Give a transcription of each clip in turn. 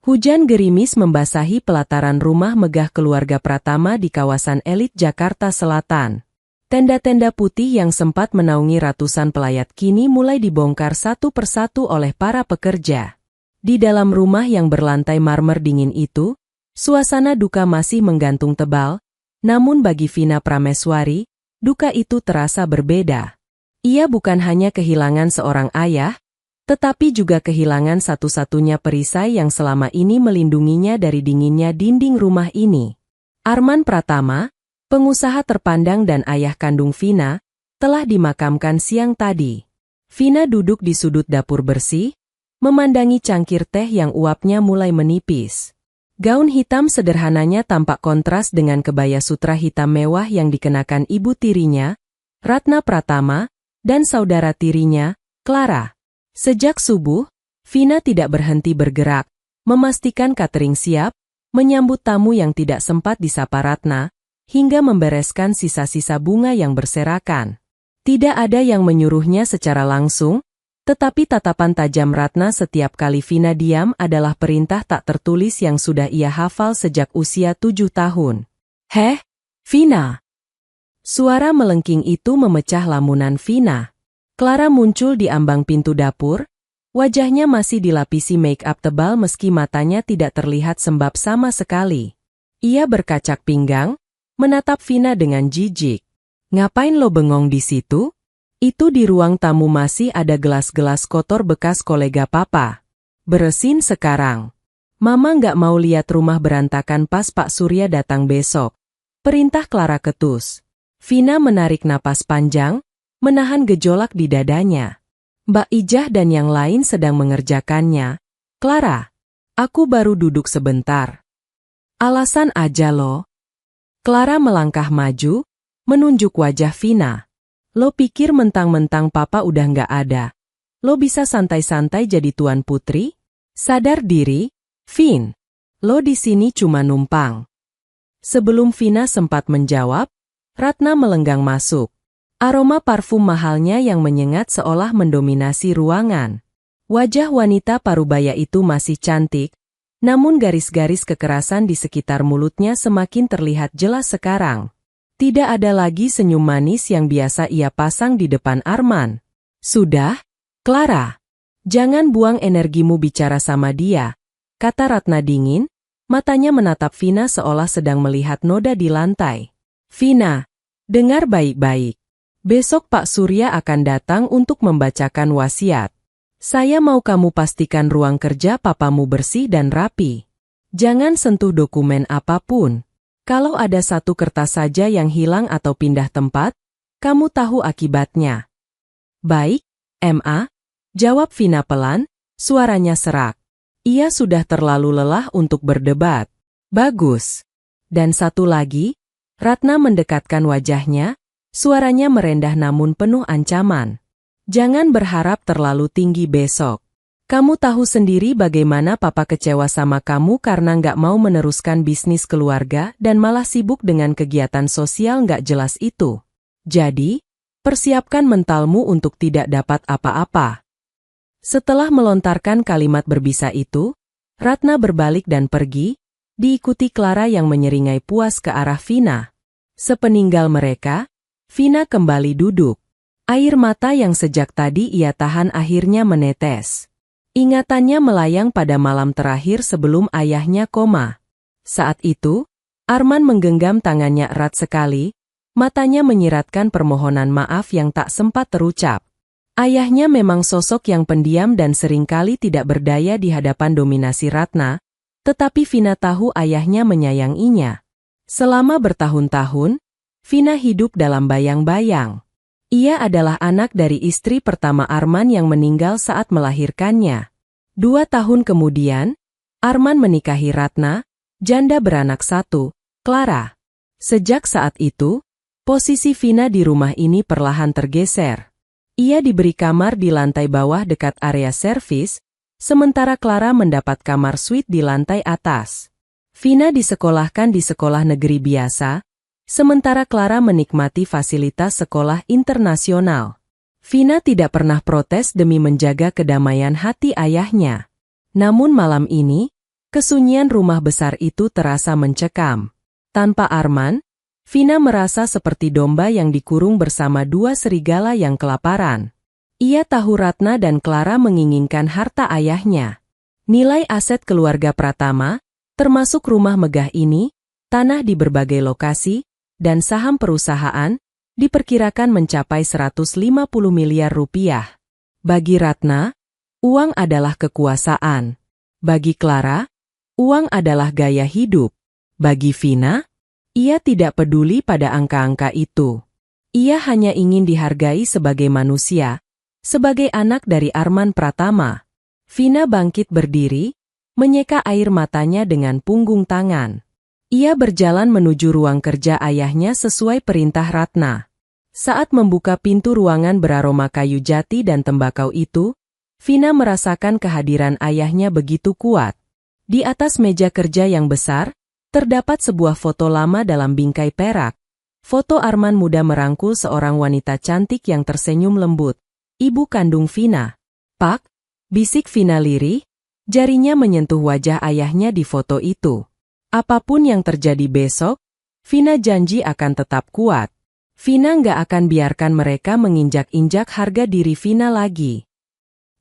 Hujan gerimis membasahi pelataran rumah megah keluarga Pratama di kawasan elit Jakarta Selatan. Tenda-tenda putih yang sempat menaungi ratusan pelayat kini mulai dibongkar satu persatu oleh para pekerja. Di dalam rumah yang berlantai marmer dingin itu, suasana duka masih menggantung tebal, namun bagi Vina Prameswari, duka itu terasa berbeda. Ia bukan hanya kehilangan seorang ayah, tetapi juga kehilangan satu-satunya perisai yang selama ini melindunginya dari dinginnya dinding rumah ini. Arman Pratama, pengusaha terpandang dan ayah kandung Vina, telah dimakamkan siang tadi. Vina duduk di sudut dapur bersih, memandangi cangkir teh yang uapnya mulai menipis. Gaun hitam sederhananya tampak kontras dengan kebaya sutra hitam mewah yang dikenakan ibu tirinya, Ratna Pratama, dan saudara tirinya, Clara. Sejak subuh, Vina tidak berhenti bergerak, memastikan catering siap, menyambut tamu yang tidak sempat disapa Ratna, hingga membereskan sisa-sisa bunga yang berserakan. Tidak ada yang menyuruhnya secara langsung, tetapi tatapan tajam Ratna setiap kali Vina diam adalah perintah tak tertulis yang sudah ia hafal sejak usia 7 tahun. "Heh, Vina!" Suara melengking itu memecah lamunan Vina. Clara muncul di ambang pintu dapur, wajahnya masih dilapisi make-up tebal meski matanya tidak terlihat sembab sama sekali. Ia berkacak pinggang, menatap Vina dengan jijik. "Ngapain lo bengong di situ? Itu di ruang tamu masih ada gelas-gelas kotor bekas kolega papa. Beresin sekarang. Mama nggak mau lihat rumah berantakan pas Pak Surya datang besok," perintah Clara ketus. Vina menarik napas panjang, menahan gejolak di dadanya. Mbak Ijah dan yang lain sedang mengerjakannya. "Clara, aku baru duduk sebentar." "Alasan aja lo." Clara melangkah maju, menunjuk wajah Vina. "Lo pikir mentang-mentang papa udah nggak ada, lo bisa santai-santai jadi tuan putri? Sadar diri, Vin. Lo di sini cuma numpang." Sebelum Vina sempat menjawab, Ratna melenggang masuk. Aroma parfum mahalnya yang menyengat seolah mendominasi ruangan. Wajah wanita parubaya itu masih cantik, namun garis-garis kekerasan di sekitar mulutnya semakin terlihat jelas sekarang. Tidak ada lagi senyum manis yang biasa ia pasang di depan Arman. "Sudah, Clara. Jangan buang energimu bicara sama dia," kata Ratna dingin, matanya menatap Vina seolah sedang melihat noda di lantai. "Vina, dengar baik-baik. Besok Pak Surya akan datang untuk membacakan wasiat. Saya mau kamu pastikan ruang kerja papamu bersih dan rapi. Jangan sentuh dokumen apapun. Kalau ada satu kertas saja yang hilang atau pindah tempat, kamu tahu akibatnya." "Baik, Ma," jawab Vina pelan, suaranya serak. Ia sudah terlalu lelah untuk berdebat. "Bagus. Dan satu lagi," Ratna mendekatkan wajahnya, suaranya merendah namun penuh ancaman. "Jangan berharap terlalu tinggi besok. Kamu tahu sendiri bagaimana papa kecewa sama kamu karena nggak mau meneruskan bisnis keluarga dan malah sibuk dengan kegiatan sosial nggak jelas itu. Jadi, persiapkan mentalmu untuk tidak dapat apa-apa." Setelah melontarkan kalimat berbisa itu, Ratna berbalik dan pergi, diikuti Clara yang menyeringai puas ke arah Vina. Sepeninggal mereka, Vina kembali duduk. Air mata yang sejak tadi ia tahan akhirnya menetes. Ingatannya melayang pada malam terakhir sebelum ayahnya koma. Saat itu, Arman menggenggam tangannya erat sekali, matanya menyiratkan permohonan maaf yang tak sempat terucap. Ayahnya memang sosok yang pendiam dan seringkali tidak berdaya di hadapan dominasi Ratna, tetapi Vina tahu ayahnya menyayanginya. Selama bertahun-tahun, Vina hidup dalam bayang-bayang. Ia adalah anak dari istri pertama Arman yang meninggal saat melahirkannya. 2 tahun kemudian, Arman menikahi Ratna, janda beranak 1, Clara. Sejak saat itu, posisi Vina di rumah ini perlahan tergeser. Ia diberi kamar di lantai bawah dekat area servis, sementara Clara mendapat kamar suite di lantai atas. Vina disekolahkan di sekolah negeri biasa, sementara Clara menikmati fasilitas sekolah internasional. Vina tidak pernah protes demi menjaga kedamaian hati ayahnya. Namun malam ini, Kesunyian rumah besar itu terasa mencekam. Tanpa Arman, Vina merasa seperti domba yang dikurung bersama dua serigala yang kelaparan. Ia tahu Ratna dan Clara menginginkan harta ayahnya. Nilai aset keluarga Pratama, termasuk rumah megah ini, tanah di berbagai lokasi, dan saham perusahaan, diperkirakan mencapai 150 miliar rupiah. Bagi Ratna, uang adalah kekuasaan. Bagi Clara, uang adalah gaya hidup. Bagi Vina, ia tidak peduli pada angka-angka itu. Ia hanya ingin dihargai sebagai manusia, sebagai anak dari Arman Pratama. Vina bangkit berdiri, menyeka air matanya dengan punggung tangan. Ia berjalan menuju ruang kerja ayahnya sesuai perintah Ratna. Saat membuka pintu ruangan beraroma kayu jati dan tembakau itu, Vina merasakan kehadiran ayahnya begitu kuat. Di atas meja kerja yang besar, terdapat sebuah foto lama dalam bingkai perak. Foto Arman muda merangkul seorang wanita cantik yang tersenyum lembut, ibu kandung Vina. "Pak," bisik Vina lirih, jarinya menyentuh wajah ayahnya di foto itu. Apapun yang terjadi besok, Vina janji akan tetap kuat. Vina nggak akan biarkan mereka menginjak-injak harga diri Vina lagi.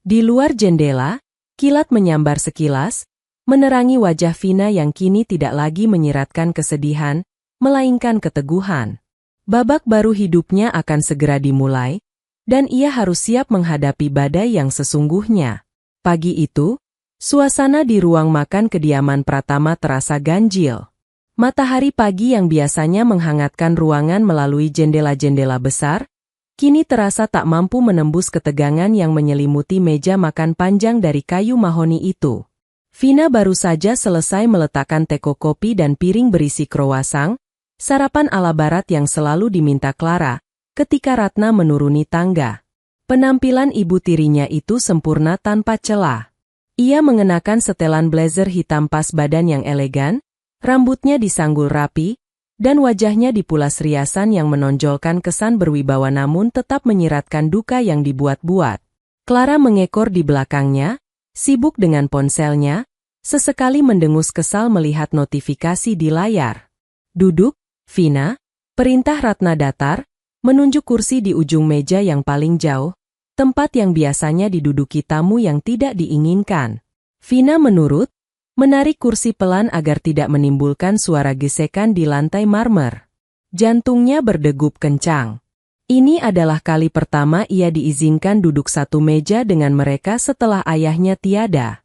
Di luar jendela, kilat menyambar sekilas, menerangi wajah Vina yang kini tidak lagi menyiratkan kesedihan, melainkan keteguhan. Babak baru hidupnya akan segera dimulai, dan ia harus siap menghadapi badai yang sesungguhnya. Pagi itu, suasana di ruang makan kediaman Pratama terasa ganjil. Matahari pagi yang biasanya menghangatkan ruangan melalui jendela-jendela besar, kini terasa tak mampu menembus ketegangan yang menyelimuti meja makan panjang dari kayu mahoni itu. Vina baru saja selesai meletakkan teko kopi dan piring berisi krowasang, sarapan ala barat yang selalu diminta Clara, ketika Ratna menuruni tangga. Penampilan ibu tirinya itu sempurna tanpa celah. Ia mengenakan setelan blazer hitam pas badan yang elegan, rambutnya disanggul rapi, dan wajahnya dipulas riasan yang menonjolkan kesan berwibawa namun tetap menyiratkan duka yang dibuat-buat. Clara mengekor di belakangnya, sibuk dengan ponselnya, sesekali mendengus kesal melihat notifikasi di layar. "Duduk, Vina," perintah Ratna datar, menunjuk kursi di ujung meja yang paling jauh, tempat yang biasanya diduduki tamu yang tidak diinginkan. Vina menurut, menarik kursi pelan agar tidak menimbulkan suara gesekan di lantai marmer. Jantungnya berdegup kencang. Ini adalah kali pertama ia diizinkan duduk satu meja dengan mereka setelah ayahnya tiada.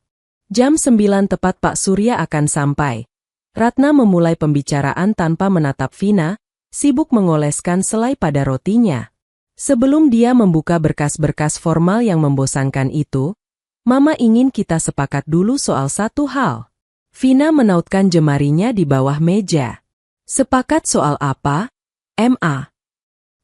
Jam 9 tepat Pak Surya akan sampai. Ratna memulai pembicaraan tanpa menatap Vina, sibuk mengoleskan selai pada rotinya. Sebelum dia membuka berkas-berkas formal yang membosankan itu, Mama ingin kita sepakat dulu soal satu hal. Vina menautkan jemarinya di bawah meja. "Sepakat soal apa, Ma?"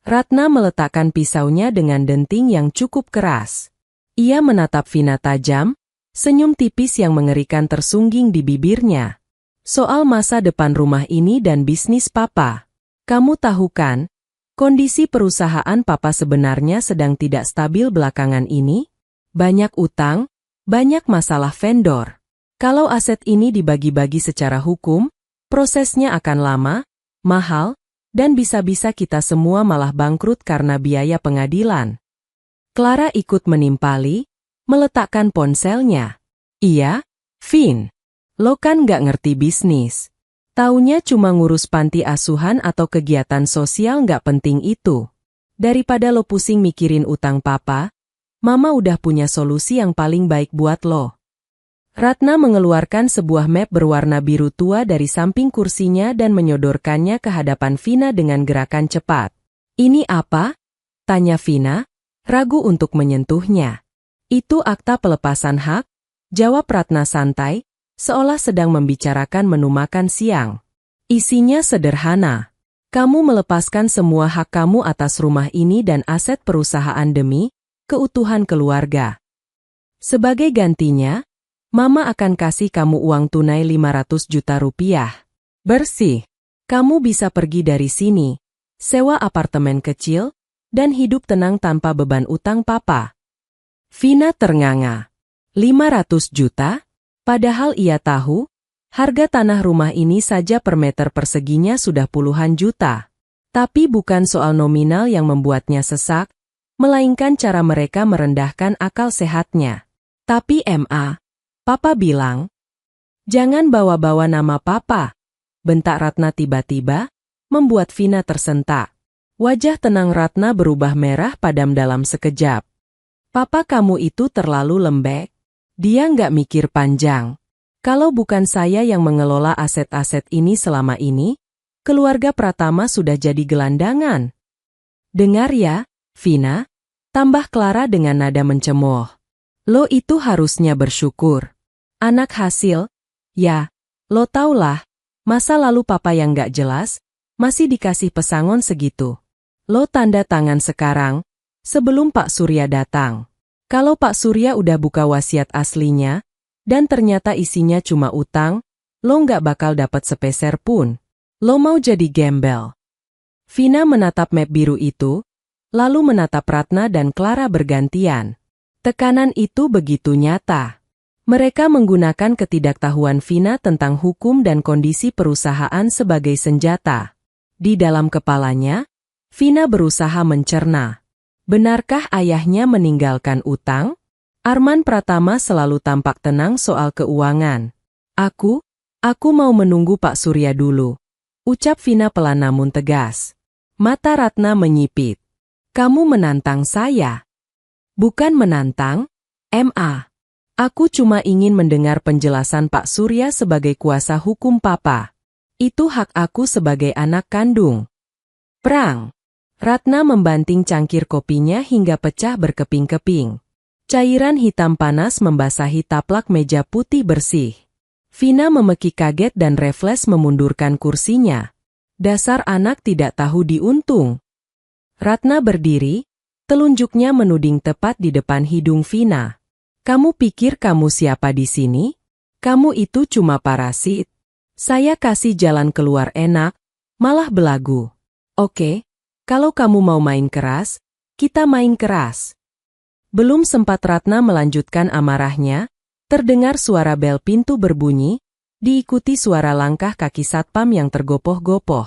Ratna meletakkan pisaunya dengan denting yang cukup keras. Ia menatap Vina tajam, senyum tipis yang mengerikan tersungging di bibirnya. "Soal masa depan rumah ini dan bisnis Papa. Kamu tahu kan, kondisi perusahaan Papa sebenarnya sedang tidak stabil belakangan ini? Banyak utang, banyak masalah vendor. Kalau aset ini dibagi-bagi secara hukum, prosesnya akan lama, mahal, dan bisa-bisa kita semua malah bangkrut karena biaya pengadilan." Clara ikut menimpali, meletakkan ponselnya. "Iya, Vin. Lo kan nggak ngerti bisnis. Taunya cuma ngurus panti asuhan atau kegiatan sosial nggak penting itu. Daripada lo pusing mikirin utang Papa, Mama udah punya solusi yang paling baik buat lo." Ratna mengeluarkan sebuah map berwarna biru tua dari samping kursinya dan menyodorkannya ke hadapan Vina dengan gerakan cepat. "Ini apa?" tanya Vina, ragu untuk menyentuhnya. "Itu akta pelepasan hak," jawab Ratna santai, seolah sedang membicarakan menu makan siang. "Isinya sederhana. Kamu melepaskan semua hak kamu atas rumah ini dan aset perusahaan demi keutuhan keluarga. Sebagai gantinya, Mama akan kasih kamu uang tunai 500 juta rupiah. Bersih. Kamu bisa pergi dari sini, sewa apartemen kecil, dan hidup tenang tanpa beban utang Papa." Vina ternganga. 500 juta? Padahal ia tahu, Harga tanah rumah ini saja per meter perseginya sudah puluhan juta. Tapi bukan soal nominal yang membuatnya sesak, melainkan cara mereka merendahkan akal sehatnya. Tapi Ma, Papa bilang, jangan bawa-bawa nama Papa, bentak Ratna tiba-tiba, membuat Vina tersentak. Wajah tenang Ratna berubah merah padam dalam sekejap. Papa kamu itu terlalu lembek. Dia nggak mikir panjang. Kalau bukan saya yang mengelola aset-aset ini selama ini, keluarga Pratama sudah jadi gelandangan. Dengar ya, Vina, tambah Clara dengan nada mencemooh. Lo itu harusnya bersyukur. Anak hasil, ya, lo taulah, masa lalu papa yang nggak jelas, masih dikasih pesangon segitu. Lo tanda tangan sekarang, sebelum Pak Surya datang. Kalau Pak Surya udah buka wasiat aslinya, dan ternyata isinya cuma utang, lo nggak bakal dapat sepeser pun. Lo mau jadi gembel. Vina menatap map biru itu, lalu menatap Ratna dan Clara bergantian. Tekanan itu begitu nyata. Mereka menggunakan ketidaktahuan Vina tentang hukum dan kondisi perusahaan sebagai senjata. Di dalam kepalanya, Vina berusaha mencerna. Benarkah ayahnya meninggalkan utang? Arman Pratama selalu tampak tenang soal keuangan. Aku mau menunggu Pak Surya dulu. Ucap Vina pelan namun tegas. Mata Ratna menyipit. Kamu menantang saya? Bukan menantang, Ma. Aku cuma ingin mendengar penjelasan Pak Surya sebagai kuasa hukum Papa. Itu hak aku sebagai anak kandung. Prang. Ratna membanting cangkir kopinya hingga pecah berkeping-keping. Cairan hitam panas membasahi taplak meja putih bersih. Vina memekik kaget dan refleks memundurkan kursinya. Dasar anak tidak tahu diuntung. Ratna berdiri, telunjuknya menuding tepat di depan hidung Vina. Kamu pikir kamu siapa di sini? Kamu itu cuma parasit. Saya kasih jalan keluar enak, malah belagu. Oke, kalau kamu mau main keras, kita main keras. Belum sempat Ratna melanjutkan amarahnya, terdengar suara bel pintu berbunyi, diikuti suara langkah kaki satpam yang tergopoh-gopoh.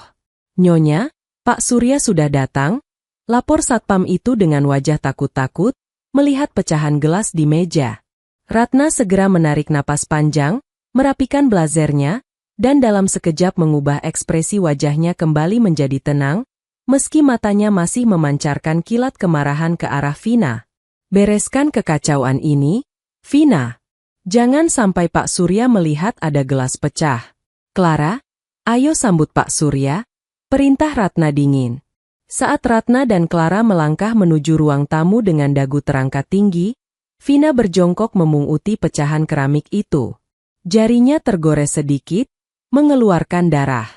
Nyonya, Pak Surya sudah datang, lapor satpam itu dengan wajah takut-takut, melihat pecahan gelas di meja. Ratna segera menarik napas panjang, merapikan blazernya, dan dalam sekejap mengubah ekspresi wajahnya kembali menjadi tenang, meski matanya masih memancarkan kilat kemarahan ke arah Vina. Bereskan kekacauan ini, Vina. Jangan sampai Pak Surya melihat ada gelas pecah. Clara, ayo sambut Pak Surya, perintah Ratna dingin. Saat Ratna dan Clara melangkah menuju ruang tamu dengan dagu terangkat tinggi, Vina berjongkok memunguti pecahan keramik itu. Jarinya tergores sedikit, mengeluarkan darah.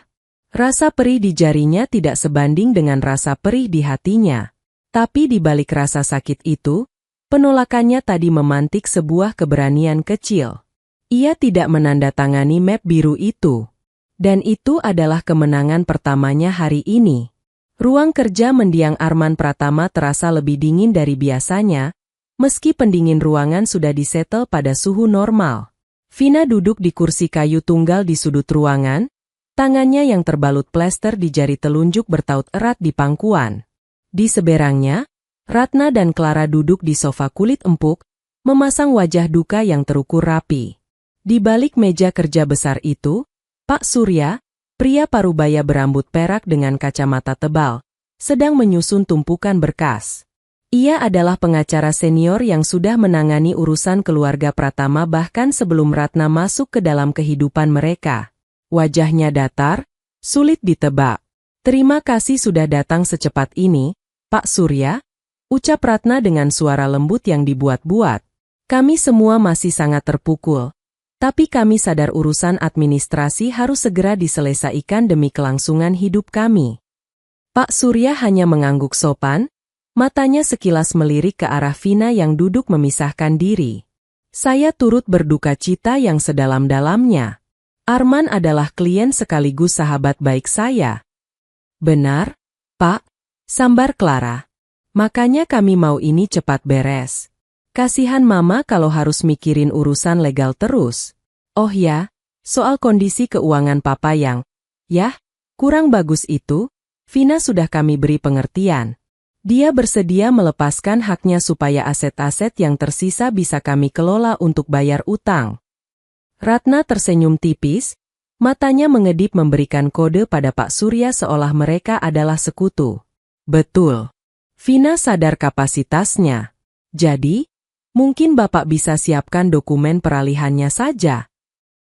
Rasa perih di jarinya tidak sebanding dengan rasa perih di hatinya. Tapi di balik rasa sakit itu, penolakannya tadi memantik sebuah keberanian kecil. Ia tidak menandatangani map biru itu. Dan itu adalah kemenangan pertamanya hari ini. Ruang kerja mendiang Arman Pratama terasa lebih dingin dari biasanya, meski pendingin ruangan sudah disetel pada suhu normal. Vina duduk di kursi kayu tunggal di sudut ruangan, tangannya yang terbalut plester di jari telunjuk bertaut erat di pangkuan. Di seberangnya, Ratna dan Clara duduk di sofa kulit empuk, memasang wajah duka yang terukur rapi. Di balik meja kerja besar itu, Pak Surya, pria parubaya berambut perak dengan kacamata tebal, sedang menyusun tumpukan berkas. Ia adalah pengacara senior yang sudah menangani urusan keluarga Pratama bahkan sebelum Ratna masuk ke dalam kehidupan mereka. Wajahnya datar, sulit ditebak. Terima kasih sudah datang secepat ini, Pak Surya, ucap Ratna dengan suara lembut yang dibuat-buat. Kami semua masih sangat terpukul, tapi kami sadar urusan administrasi harus segera diselesaikan demi kelangsungan hidup kami. Pak Surya hanya mengangguk sopan, matanya sekilas melirik ke arah Vina yang duduk memisahkan diri. Saya turut berduka cita yang sedalam-dalamnya. Arman adalah klien sekaligus sahabat baik saya. Benar, Pak, sambar Clara. Makanya kami mau ini cepat beres. Kasihan Mama kalau harus mikirin urusan legal terus. Oh ya, Soal kondisi keuangan papa yang, kurang bagus itu, Vina sudah kami beri pengertian. Dia bersedia melepaskan haknya supaya aset-aset yang tersisa bisa kami kelola untuk bayar utang. Ratna tersenyum tipis, matanya mengedip memberikan kode pada Pak Surya seolah mereka adalah sekutu. Betul. Vina sadar kapasitasnya. Jadi, mungkin Bapak bisa siapkan dokumen peralihannya saja.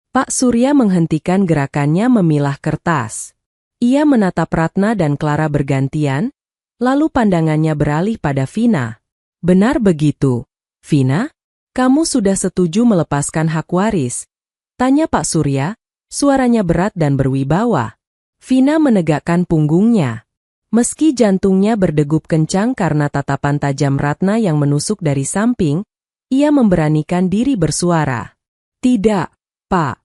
Pak Surya menghentikan gerakannya memilah kertas. Ia menatap Ratna dan Clara bergantian, lalu pandangannya beralih pada Vina. Benar begitu, Vina? Kamu sudah setuju melepaskan hak waris? Tanya Pak Surya, suaranya berat dan berwibawa. Vina menegakkan punggungnya. Meski jantungnya berdegup kencang karena tatapan tajam Ratna yang menusuk dari samping, ia memberanikan diri bersuara. Tidak, Pak.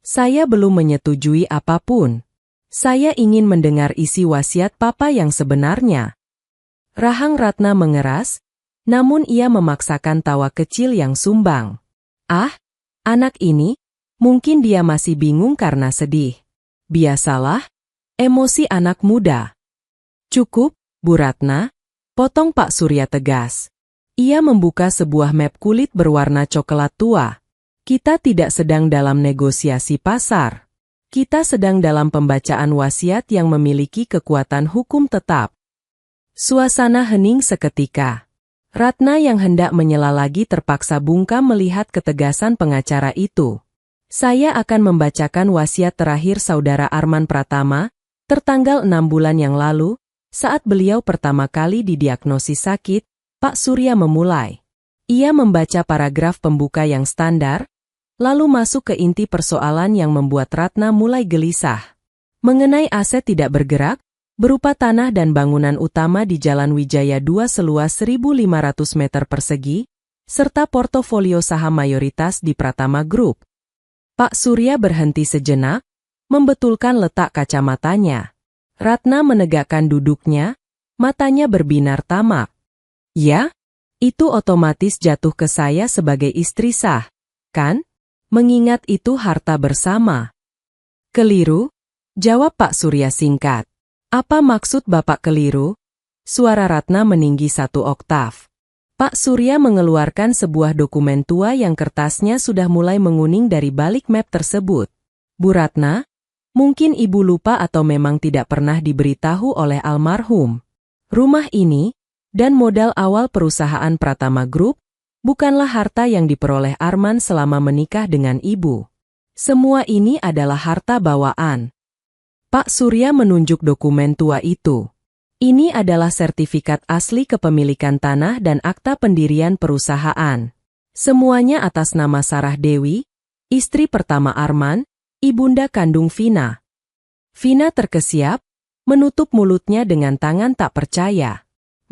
Saya belum menyetujui apapun. Saya ingin mendengar isi wasiat Papa yang sebenarnya. Rahang Ratna mengeras, namun ia memaksakan tawa kecil yang sumbang. Ah, anak ini, mungkin dia masih bingung karena sedih. Biasalah, emosi anak muda. Cukup, Bu Ratna, potong Pak Surya tegas. Ia membuka sebuah map kulit berwarna coklat tua. Kita tidak sedang dalam negosiasi pasar. Kita sedang dalam pembacaan wasiat yang memiliki kekuatan hukum tetap. Suasana hening seketika. Ratna yang hendak menyela lagi terpaksa bungkam melihat ketegasan pengacara itu. Saya akan membacakan wasiat terakhir Saudara Arman Pratama, tertanggal 6 bulan yang lalu, saat beliau pertama kali didiagnosis sakit, Pak Surya memulai. Ia membaca paragraf pembuka yang standar, lalu masuk ke inti persoalan yang membuat Ratna mulai gelisah. Mengenai aset tidak bergerak, berupa tanah dan bangunan utama di Jalan Wijaya 2 seluas 1.500 meter persegi, serta portofolio saham mayoritas di Pratama Group. Pak Surya berhenti sejenak, membetulkan letak kacamatanya. Ratna menegakkan duduknya, matanya berbinar tamak. Ya, itu otomatis jatuh ke saya sebagai istri sah, kan? Mengingat itu harta bersama. Keliru? Jawab Pak Surya singkat. Apa maksud Bapak keliru? Suara Ratna meninggi 1 oktav. Pak Surya mengeluarkan sebuah dokumen tua yang kertasnya sudah mulai menguning dari balik map tersebut. Bu Ratna, mungkin Ibu lupa atau memang tidak pernah diberitahu oleh almarhum. Rumah ini, dan modal awal perusahaan Pratama Group, bukanlah harta yang diperoleh Arman selama menikah dengan ibu. Semua ini adalah harta bawaan. Pak Surya menunjuk dokumen tua itu. Ini adalah sertifikat asli kepemilikan tanah dan akta pendirian perusahaan. Semuanya atas nama Sarah Dewi, istri pertama Arman, ibunda kandung Vina. Vina terkesiap, menutup mulutnya dengan tangan tak percaya.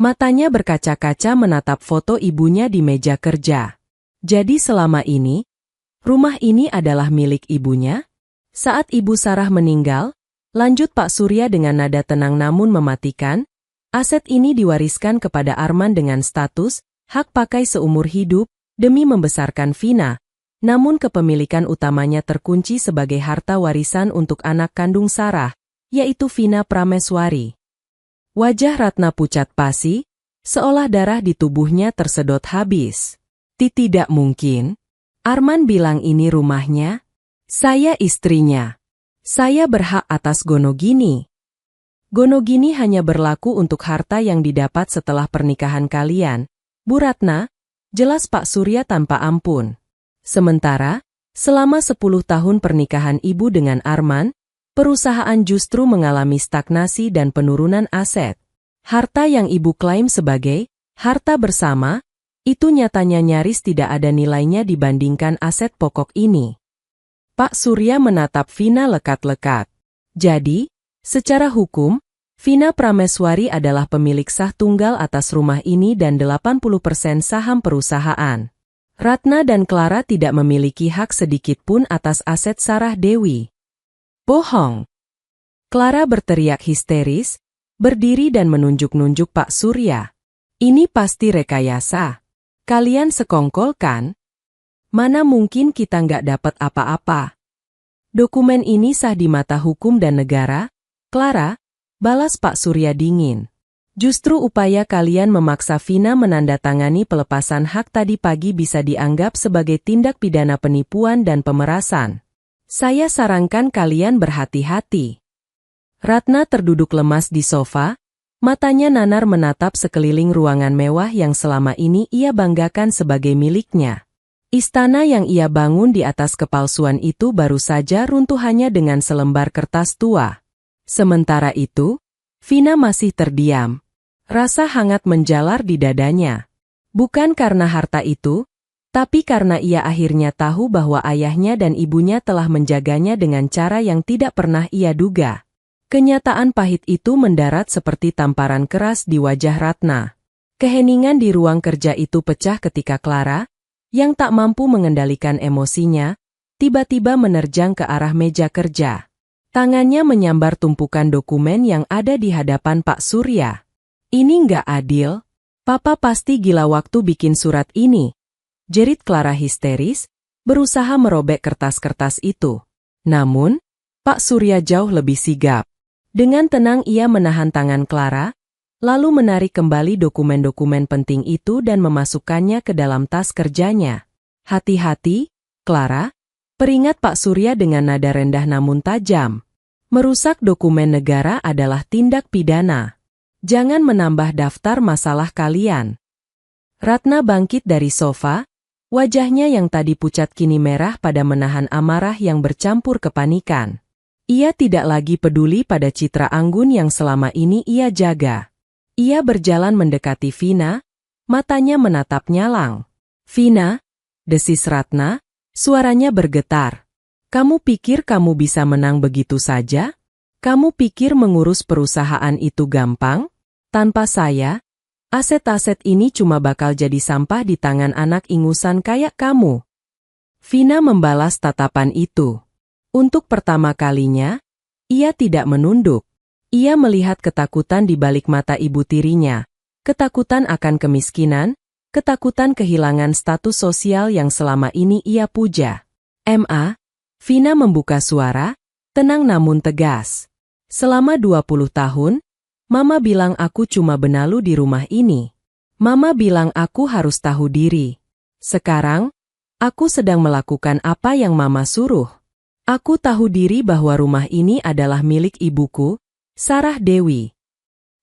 Matanya berkaca-kaca menatap foto ibunya di meja kerja. Jadi selama ini, rumah ini adalah milik ibunya? Saat Ibu Sarah meninggal, lanjut Pak Surya dengan nada tenang namun mematikan, aset ini diwariskan kepada Arman dengan status, hak pakai seumur hidup, demi membesarkan Vina. Namun kepemilikan utamanya terkunci sebagai harta warisan untuk anak kandung Sarah, yaitu Vina Prameswari. Wajah Ratna pucat pasi, seolah darah di tubuhnya tersedot habis. Tidak mungkin. Arman bilang ini rumahnya. Saya istrinya. Saya berhak atas Gonogini. Gonogini hanya berlaku untuk harta yang didapat setelah pernikahan kalian. Bu Ratna, jelas Pak Surya tanpa ampun. Sementara, selama 10 tahun pernikahan ibu dengan Arman, perusahaan justru mengalami stagnasi dan penurunan aset. Harta yang ibu klaim sebagai harta bersama, itu nyatanya nyaris tidak ada nilainya dibandingkan aset pokok ini. Pak Surya menatap Vina lekat-lekat. Jadi, secara hukum, Vina Prameswari adalah pemilik sah tunggal atas rumah ini dan 80% saham perusahaan. Ratna dan Clara tidak memiliki hak sedikit pun atas aset Sarah Dewi. Bohong. Clara berteriak histeris, berdiri dan menunjuk-nunjuk Pak Surya. Ini pasti rekayasa. Kalian sekongkol kan? Mana mungkin kita nggak dapat apa-apa? Dokumen ini sah di mata hukum dan negara, Clara, balas Pak Surya dingin. Justru upaya kalian memaksa Vina menandatangani pelepasan hak tadi pagi bisa dianggap sebagai tindak pidana penipuan dan pemerasan. Saya sarankan kalian berhati-hati. Ratna terduduk lemas di sofa, matanya nanar menatap sekeliling ruangan mewah yang selama ini ia banggakan sebagai miliknya. Istana yang ia bangun di atas kepalsuan itu baru saja runtuh hanya dengan selembar kertas tua. Sementara itu, Vina masih terdiam. Rasa hangat menjalar di dadanya. Bukan karena harta itu, tapi karena ia akhirnya tahu bahwa ayahnya dan ibunya telah menjaganya dengan cara yang tidak pernah ia duga. Kenyataan pahit itu mendarat seperti tamparan keras di wajah Ratna. Keheningan di ruang kerja itu pecah ketika Clara, yang tak mampu mengendalikan emosinya, tiba-tiba menerjang ke arah meja kerja. Tangannya menyambar tumpukan dokumen yang ada di hadapan Pak Surya. Ini nggak adil. Papa pasti gila waktu bikin surat ini, jerit Clara histeris, berusaha merobek kertas-kertas itu. Namun, Pak Surya jauh lebih sigap. Dengan tenang ia menahan tangan Clara, lalu menarik kembali dokumen-dokumen penting itu dan memasukkannya ke dalam tas kerjanya. Hati-hati, Clara, peringat Pak Surya dengan nada rendah namun tajam. Merusak dokumen negara adalah tindak pidana. Jangan menambah daftar masalah kalian. Ratna bangkit dari sofa, wajahnya yang tadi pucat kini merah pada menahan amarah yang bercampur kepanikan. Ia tidak lagi peduli pada citra anggun yang selama ini ia jaga. Ia berjalan mendekati Vina, matanya menatap nyalang. Vina, desis Ratna, suaranya bergetar. Kamu pikir kamu bisa menang begitu saja? Kamu pikir mengurus perusahaan itu gampang? Tanpa saya, aset-aset ini cuma bakal jadi sampah di tangan anak ingusan kayak kamu. Vina membalas tatapan itu. Untuk pertama kalinya, ia tidak menunduk. Ia melihat ketakutan di balik mata ibu tirinya. Ketakutan akan kemiskinan, ketakutan kehilangan status sosial yang selama ini ia puja. Vina membuka suara, tenang namun tegas. Selama 20 tahun, Mama bilang aku cuma benalu di rumah ini. Mama bilang aku harus tahu diri. Sekarang, aku sedang melakukan apa yang Mama suruh. Aku tahu diri bahwa rumah ini adalah milik ibuku, Sarah Dewi.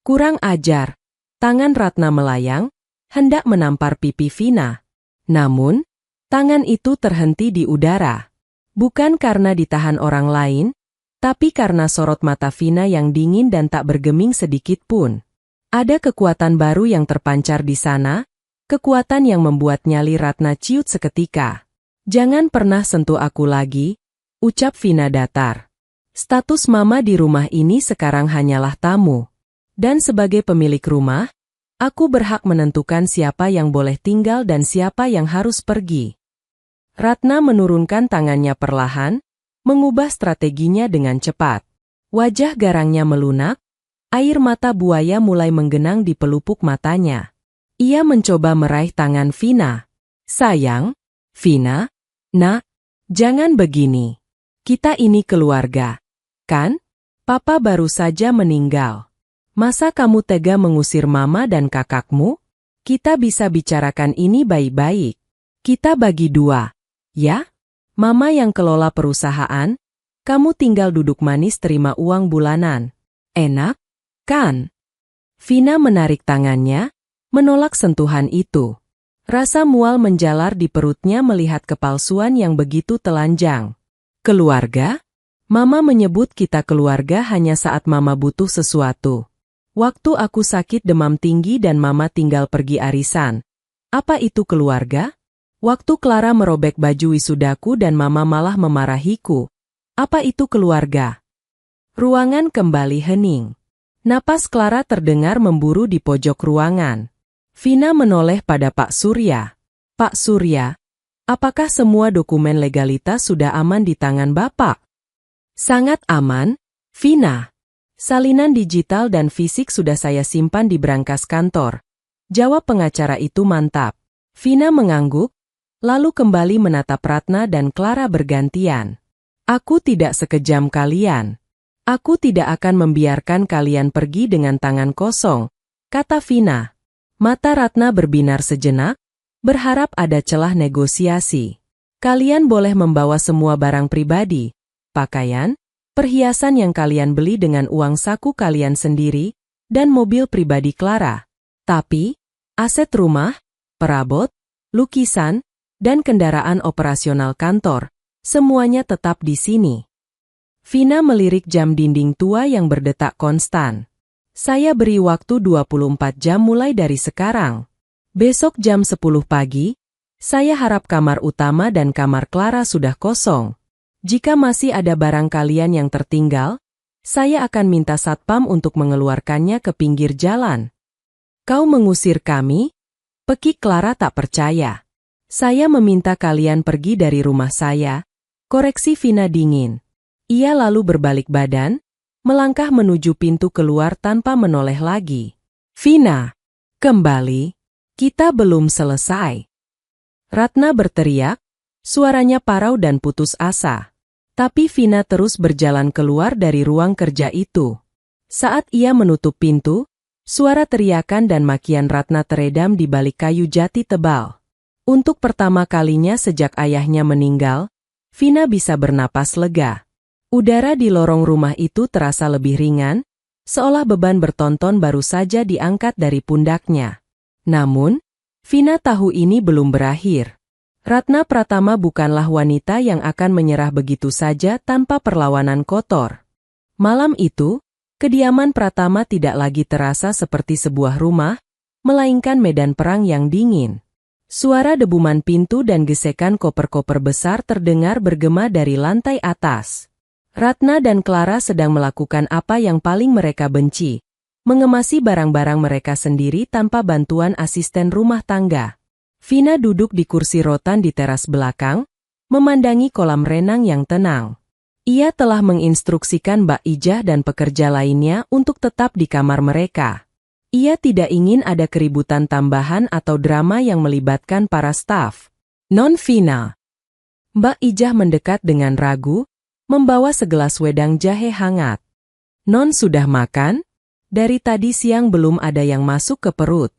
Kurang ajar. Tangan Ratna melayang, hendak menampar pipi Vina. Namun, tangan itu terhenti di udara. Bukan karena ditahan orang lain, tapi karena sorot mata Vina yang dingin dan tak bergeming sedikit pun. Ada kekuatan baru yang terpancar di sana, kekuatan yang membuat nyali Ratna ciut seketika. Jangan pernah sentuh aku lagi, ucap Vina datar. Status Mama di rumah ini sekarang hanyalah tamu. Dan sebagai pemilik rumah, aku berhak menentukan siapa yang boleh tinggal dan siapa yang harus pergi. Ratna menurunkan tangannya perlahan, mengubah strateginya dengan cepat. Wajah garangnya melunak, air mata buaya mulai menggenang di pelupuk matanya. Ia mencoba meraih tangan Vina. Sayang, Vina, nak, jangan begini. Kita ini keluarga, kan? Papa baru saja meninggal. Masa kamu tega mengusir Mama dan kakakmu? Kita bisa bicarakan ini baik-baik. Kita bagi dua, ya? Mama yang kelola perusahaan, kamu tinggal duduk manis terima uang bulanan. Enak, kan? Vina menarik tangannya, menolak sentuhan itu. Rasa mual menjalar di perutnya melihat kepalsuan yang begitu telanjang. Keluarga? Mama menyebut kita keluarga hanya saat Mama butuh sesuatu. Waktu aku sakit demam tinggi dan Mama tinggal pergi arisan. Apa itu keluarga? Waktu Clara merobek baju wisudaku dan Mama malah memarahiku. Apa itu keluarga? Ruangan kembali hening. Napas Clara terdengar memburu di pojok ruangan. Vina menoleh pada Pak Surya. Pak Surya, apakah semua dokumen legalitas sudah aman di tangan Bapak? Sangat aman, Vina. Salinan digital dan fisik sudah saya simpan di brankas kantor. Jawab pengacara itu mantap. Vina mengangguk, lalu kembali menatap Ratna dan Clara bergantian. Aku tidak sekejam kalian. Aku tidak akan membiarkan kalian pergi dengan tangan kosong, kata Vina. Mata Ratna berbinar sejenak, berharap ada celah negosiasi. Kalian boleh membawa semua barang pribadi, pakaian, perhiasan yang kalian beli dengan uang saku kalian sendiri, dan mobil pribadi Clara. Tapi, aset rumah, perabot, lukisan, dan kendaraan operasional kantor, semuanya tetap di sini. Vina melirik jam dinding tua yang berdetak konstan. Saya beri waktu 24 jam mulai dari sekarang. Besok jam 10 pagi, saya harap kamar utama dan kamar Clara sudah kosong. Jika masih ada barang kalian yang tertinggal, saya akan minta satpam untuk mengeluarkannya ke pinggir jalan. Kau mengusir kami? Pekik Clara tak percaya. Saya meminta kalian pergi dari rumah saya, koreksi Vina dingin. Ia lalu berbalik badan, melangkah menuju pintu keluar tanpa menoleh lagi. Vina, kembali. Kita belum selesai. Ratna berteriak, suaranya parau dan putus asa. Tapi Vina terus berjalan keluar dari ruang kerja itu. Saat ia menutup pintu, suara teriakan dan makian Ratna teredam di balik kayu jati tebal. Untuk pertama kalinya sejak ayahnya meninggal, Vina bisa bernapas lega. Udara di lorong rumah itu terasa lebih ringan, seolah beban bertonton baru saja diangkat dari pundaknya. Namun, Vina tahu ini belum berakhir. Ratna Pratama bukanlah wanita yang akan menyerah begitu saja tanpa perlawanan kotor. Malam itu, kediaman Pratama tidak lagi terasa seperti sebuah rumah, melainkan medan perang yang dingin. Suara debuman pintu dan gesekan koper-koper besar terdengar bergema dari lantai atas. Ratna dan Clara sedang melakukan apa yang paling mereka benci, mengemasi barang-barang mereka sendiri tanpa bantuan asisten rumah tangga. Vina duduk di kursi rotan di teras belakang, memandangi kolam renang yang tenang. Ia telah menginstruksikan Mbak Ijah dan pekerja lainnya untuk tetap di kamar mereka. Ia tidak ingin ada keributan tambahan atau drama yang melibatkan para staf. Non Vina. Mbak Ijah mendekat dengan ragu, membawa segelas wedang jahe hangat. Non sudah makan? Dari tadi siang belum ada yang masuk ke perut.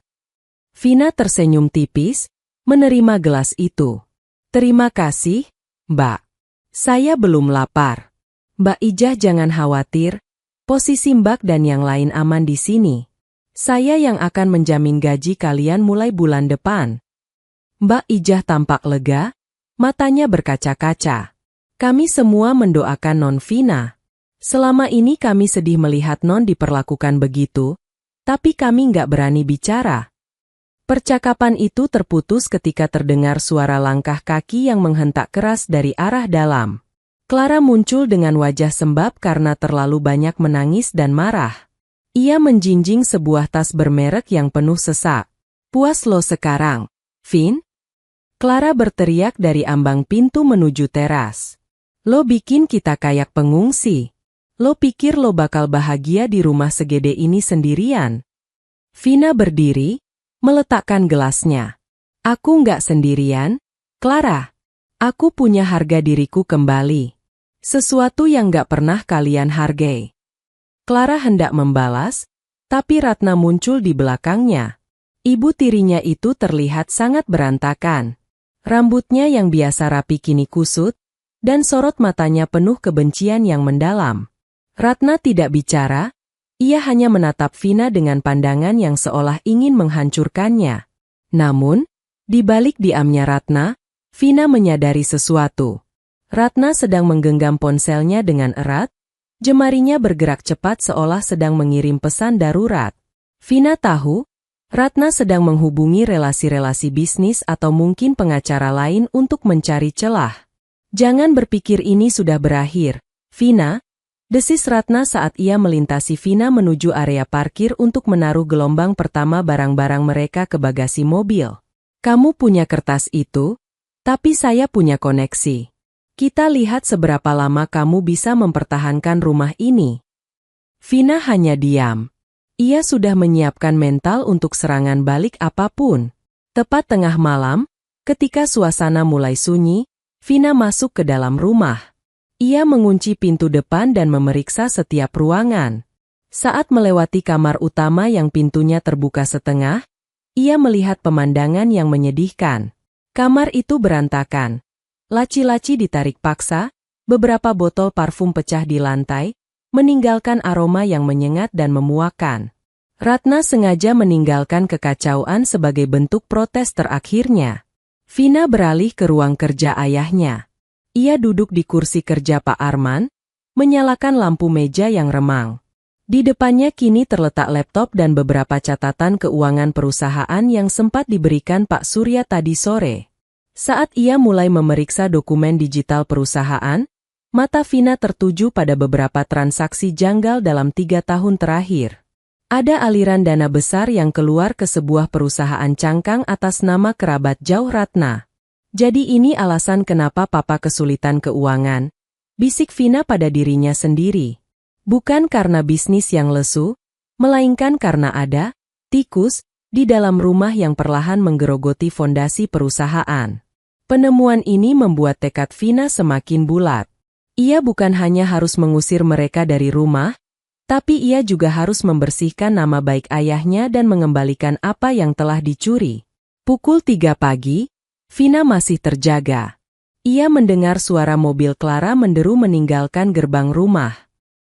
Vina tersenyum tipis, menerima gelas itu. Terima kasih, Mbak. Saya belum lapar. Mbak Ijah jangan khawatir, posisi Mbak dan yang lain aman di sini. Saya yang akan menjamin gaji kalian mulai bulan depan. Mbak Ijah tampak lega, matanya berkaca-kaca. Kami semua mendoakan Non Vina. Selama ini kami sedih melihat Non diperlakukan begitu, tapi kami nggak berani bicara. Percakapan itu terputus ketika terdengar suara langkah kaki yang menghentak keras dari arah dalam. Clara muncul dengan wajah sembab karena terlalu banyak menangis dan marah. Ia menjinjing sebuah tas bermerek yang penuh sesak. Puas lo sekarang, Vin? Clara berteriak dari ambang pintu menuju teras. Lo bikin kita kayak pengungsi. Lo pikir lo bakal bahagia di rumah segede ini sendirian? Vina berdiri, meletakkan gelasnya. Aku nggak sendirian, Clara. Aku punya harga diriku kembali. Sesuatu yang nggak pernah kalian hargai. Clara hendak membalas, tapi Ratna muncul di belakangnya. Ibu tirinya itu terlihat sangat berantakan. Rambutnya yang biasa rapi kini kusut, dan sorot matanya penuh kebencian yang mendalam. Ratna tidak bicara, ia hanya menatap Vina dengan pandangan yang seolah ingin menghancurkannya. Namun, di balik diamnya Ratna, Vina menyadari sesuatu. Ratna sedang menggenggam ponselnya dengan erat, jemarinya bergerak cepat seolah sedang mengirim pesan darurat. Vina tahu, Ratna sedang menghubungi relasi-relasi bisnis atau mungkin pengacara lain untuk mencari celah. Jangan berpikir ini sudah berakhir, Vina, desis Ratna saat ia melintasi Vina menuju area parkir untuk menaruh gelombang pertama barang-barang mereka ke bagasi mobil. Kamu punya kertas itu, tapi saya punya koneksi. Kita lihat seberapa lama kamu bisa mempertahankan rumah ini. Vina hanya diam. Ia sudah menyiapkan mental untuk serangan balik apapun. Tepat tengah malam, ketika suasana mulai sunyi, Vina masuk ke dalam rumah. Ia mengunci pintu depan dan memeriksa setiap ruangan. Saat melewati kamar utama yang pintunya terbuka setengah, ia melihat pemandangan yang menyedihkan. Kamar itu berantakan. Laci-laci ditarik paksa, beberapa botol parfum pecah di lantai, meninggalkan aroma yang menyengat dan memuakkan. Ratna sengaja meninggalkan kekacauan sebagai bentuk protes terakhirnya. Vina beralih ke ruang kerja ayahnya. Ia duduk di kursi kerja Pak Arman, menyalakan lampu meja yang remang. Di depannya kini terletak laptop dan beberapa catatan keuangan perusahaan yang sempat diberikan Pak Surya tadi sore. Saat ia mulai memeriksa dokumen digital perusahaan, mata Vina tertuju pada beberapa transaksi janggal dalam 3 tahun terakhir. Ada aliran dana besar yang keluar ke sebuah perusahaan cangkang atas nama kerabat jauh Ratna. Jadi ini alasan kenapa papa kesulitan keuangan, bisik Vina pada dirinya sendiri. Bukan karena bisnis yang lesu, melainkan karena ada tikus di dalam rumah yang perlahan menggerogoti fondasi perusahaan. Penemuan ini membuat tekad Vina semakin bulat. Ia bukan hanya harus mengusir mereka dari rumah, tapi ia juga harus membersihkan nama baik ayahnya dan mengembalikan apa yang telah dicuri. Pukul 3 pagi, Vina masih terjaga. Ia mendengar suara mobil Clara menderu meninggalkan gerbang rumah.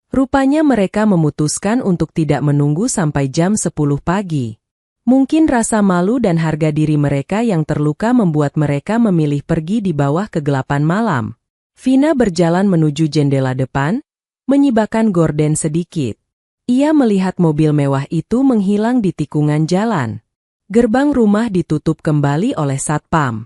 Rupanya mereka memutuskan untuk tidak menunggu sampai jam 10 pagi. Mungkin rasa malu dan harga diri mereka yang terluka membuat mereka memilih pergi di bawah kegelapan malam. Vina berjalan menuju jendela depan, menyibakkan gorden sedikit. Ia melihat mobil mewah itu menghilang di tikungan jalan. Gerbang rumah ditutup kembali oleh satpam.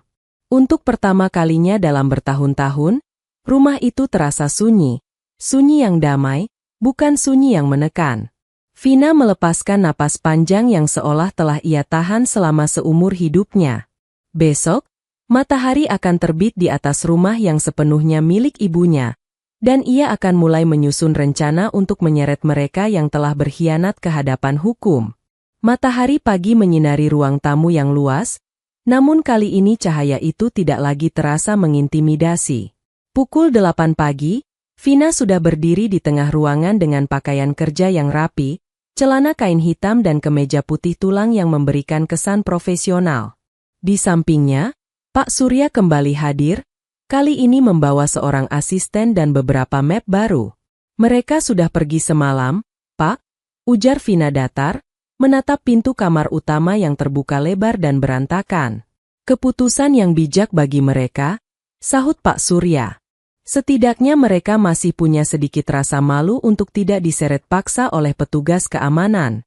Untuk pertama kalinya dalam bertahun-tahun, rumah itu terasa sunyi. Sunyi yang damai, bukan sunyi yang menekan. Vina melepaskan napas panjang yang seolah telah ia tahan selama seumur hidupnya. Besok, matahari akan terbit di atas rumah yang sepenuhnya milik ibunya. Dan ia akan mulai menyusun rencana untuk menyeret mereka yang telah berkhianat ke hadapan hukum. Matahari pagi menyinari ruang tamu yang luas, namun kali ini cahaya itu tidak lagi terasa mengintimidasi. Pukul 8 pagi, Vina sudah berdiri di tengah ruangan dengan pakaian kerja yang rapi, celana kain hitam dan kemeja putih tulang yang memberikan kesan profesional. Di sampingnya, Pak Surya kembali hadir, kali ini membawa seorang asisten dan beberapa map baru. Mereka sudah pergi semalam, Pak, ujar Vina datar, menatap pintu kamar utama yang terbuka lebar dan berantakan. Keputusan yang bijak bagi mereka, sahut Pak Surya. Setidaknya mereka masih punya sedikit rasa malu untuk tidak diseret paksa oleh petugas keamanan.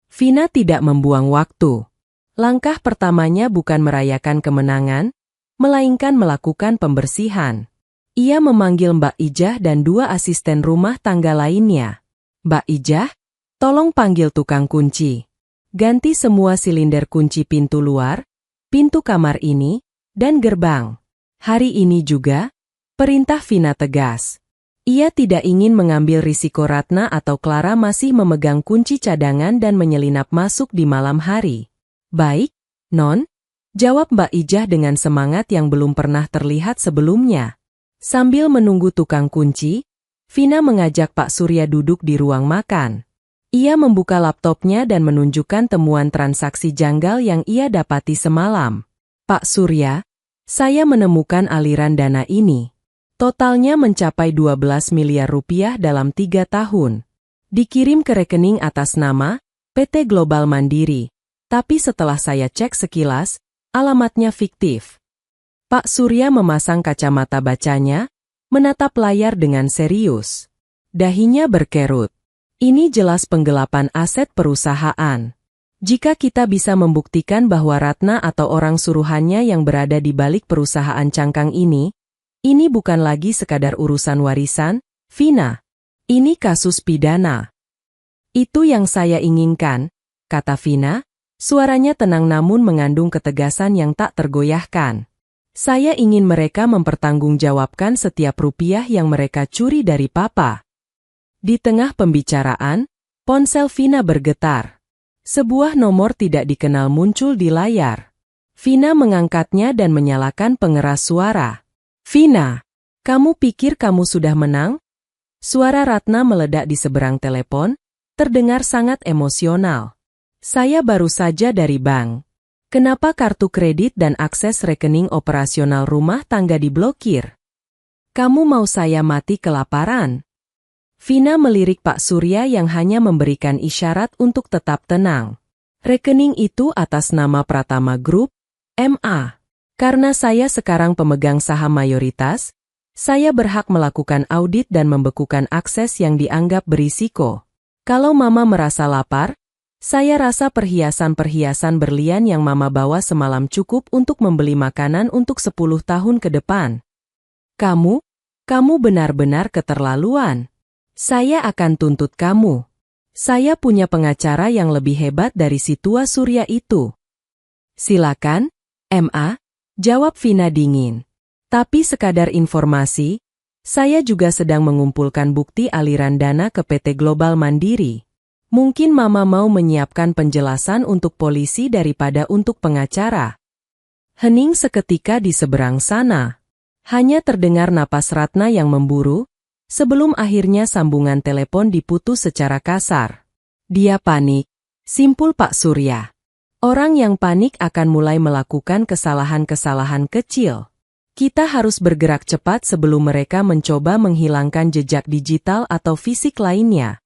Vina tidak membuang waktu. Langkah pertamanya bukan merayakan kemenangan, melainkan melakukan pembersihan. Ia memanggil Mbak Ijah dan 2 asisten rumah tangga lainnya. Mbak Ijah, tolong panggil tukang kunci. Ganti semua silinder kunci pintu luar, pintu kamar ini, dan gerbang. Hari ini juga, perintah Vina tegas. Ia tidak ingin mengambil risiko Ratna atau Clara masih memegang kunci cadangan dan menyelinap masuk di malam hari. Baik, Non. Jawab Mbak Ijah dengan semangat yang belum pernah terlihat sebelumnya. Sambil menunggu tukang kunci, Vina mengajak Pak Surya duduk di ruang makan. Ia membuka laptopnya dan menunjukkan temuan transaksi janggal yang ia dapati semalam. Pak Surya, saya menemukan aliran dana ini. Totalnya mencapai 12 miliar rupiah dalam 3 tahun. Dikirim ke rekening atas nama PT Global Mandiri. Tapi setelah saya cek sekilas, alamatnya fiktif. Pak Surya memasang kacamata bacanya, menatap layar dengan serius. Dahinya berkerut. Ini jelas penggelapan aset perusahaan. Jika kita bisa membuktikan bahwa Ratna atau orang suruhannya yang berada di balik perusahaan cangkang ini bukan lagi sekadar urusan warisan, Vina. Ini kasus pidana. Itu yang saya inginkan, kata Vina. Suaranya tenang namun mengandung ketegasan yang tak tergoyahkan. Saya ingin mereka mempertanggungjawabkan setiap rupiah yang mereka curi dari Papa. Di tengah pembicaraan, ponsel Vina bergetar. Sebuah nomor tidak dikenal muncul di layar. Vina mengangkatnya dan menyalakan pengeras suara. Vina, Kamu pikir kamu sudah menang? Suara Ratna meledak di seberang telepon, terdengar sangat emosional. Saya baru saja dari bank. Kenapa kartu kredit dan akses rekening operasional rumah tangga diblokir? Kamu mau saya mati kelaparan? Vina melirik Pak Surya yang hanya memberikan isyarat untuk tetap tenang. Rekening itu atas nama Pratama Group, MA. Karena saya sekarang pemegang saham mayoritas, saya berhak melakukan audit dan membekukan akses yang dianggap berisiko. Kalau Mama merasa lapar, saya rasa perhiasan-perhiasan berlian yang Mama bawa semalam cukup untuk membeli makanan untuk 10 tahun ke depan. Kamu benar-benar keterlaluan. Saya akan tuntut kamu. Saya punya pengacara yang lebih hebat dari si tua Surya itu. Silakan, MA, jawab Vina dingin. Tapi sekadar informasi, saya juga sedang mengumpulkan bukti aliran dana ke PT Global Mandiri. Mungkin Mama mau menyiapkan penjelasan untuk polisi daripada untuk pengacara. Hening seketika di seberang sana. Hanya terdengar napas Ratna yang memburu, sebelum akhirnya sambungan telepon diputus secara kasar. Dia panik, simpul Pak Surya. Orang yang panik akan mulai melakukan kesalahan-kesalahan kecil. Kita harus bergerak cepat sebelum mereka mencoba menghilangkan jejak digital atau fisik lainnya.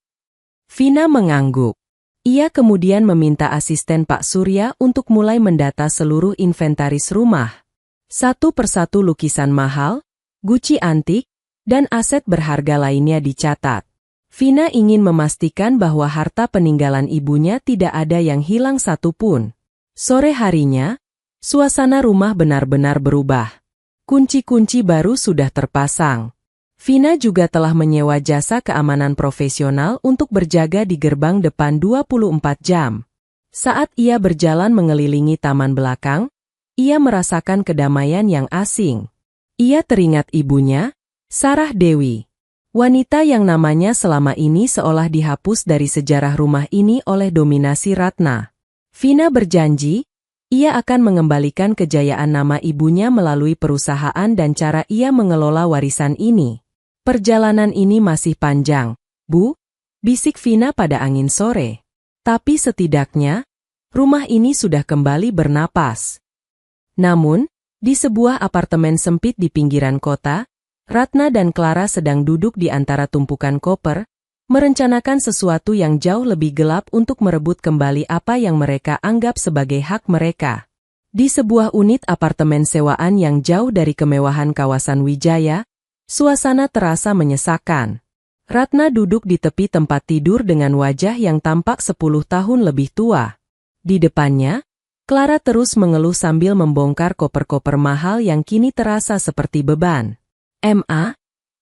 Vina mengangguk. Ia kemudian meminta asisten Pak Surya untuk mulai mendata seluruh inventaris rumah. Satu persatu lukisan mahal, guci antik, dan aset berharga lainnya dicatat. Vina ingin memastikan bahwa harta peninggalan ibunya tidak ada yang hilang satupun. Sore harinya, suasana rumah benar-benar berubah. Kunci-kunci baru sudah terpasang. Vina juga telah menyewa jasa keamanan profesional untuk berjaga di gerbang depan 24 jam. Saat ia berjalan mengelilingi taman belakang, ia merasakan kedamaian yang asing. Ia teringat ibunya, Sarah Dewi. Wanita yang namanya selama ini seolah dihapus dari sejarah rumah ini oleh dominasi Ratna. Vina berjanji, ia akan mengembalikan kejayaan nama ibunya melalui perusahaan dan cara ia mengelola warisan ini. Perjalanan ini masih panjang, Bu, bisik Vina pada angin sore. Tapi setidaknya, rumah ini sudah kembali bernapas. Namun, di sebuah apartemen sempit di pinggiran kota, Ratna dan Clara sedang duduk di antara tumpukan koper, merencanakan sesuatu yang jauh lebih gelap untuk merebut kembali apa yang mereka anggap sebagai hak mereka. Di sebuah unit apartemen sewaan yang jauh dari kemewahan kawasan Wijaya, suasana terasa menyesakan. Ratna duduk di tepi tempat tidur dengan wajah yang tampak 10 tahun lebih tua. Di depannya, Clara terus mengeluh sambil membongkar koper-koper mahal yang kini terasa seperti beban. MA,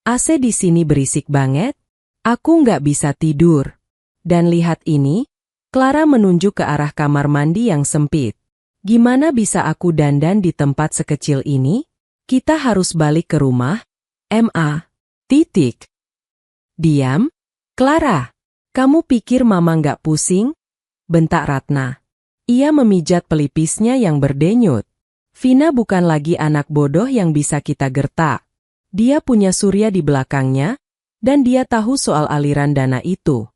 AC di sini berisik banget. Aku nggak bisa tidur. Dan lihat ini, Clara menunjuk ke arah kamar mandi yang sempit. Gimana bisa aku dandan di tempat sekecil ini? Kita harus balik ke rumah. MA. Titik. Diam, Clara. Kamu pikir Mama nggak pusing? Bentak Ratna. Ia memijat pelipisnya yang berdenyut. Vina bukan lagi anak bodoh yang bisa kita gertak. Dia punya Surya di belakangnya, dan dia tahu soal aliran dana itu.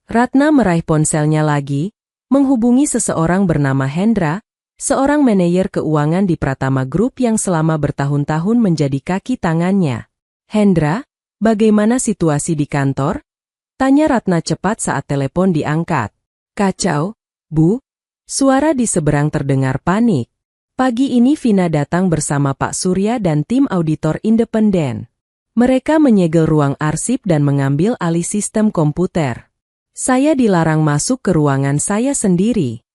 Ratna meraih ponselnya lagi, menghubungi seseorang bernama Hendra, seorang manajer keuangan di Pratama Group yang selama bertahun-tahun menjadi kaki tangannya. Hendra, bagaimana situasi di kantor? Tanya Ratna cepat saat telepon diangkat. Kacau, Bu. Suara di seberang terdengar panik. Pagi ini Vina datang bersama Pak Surya dan tim auditor independen. Mereka menyegel ruang arsip dan mengambil alih sistem komputer. Saya dilarang masuk ke ruangan saya sendiri.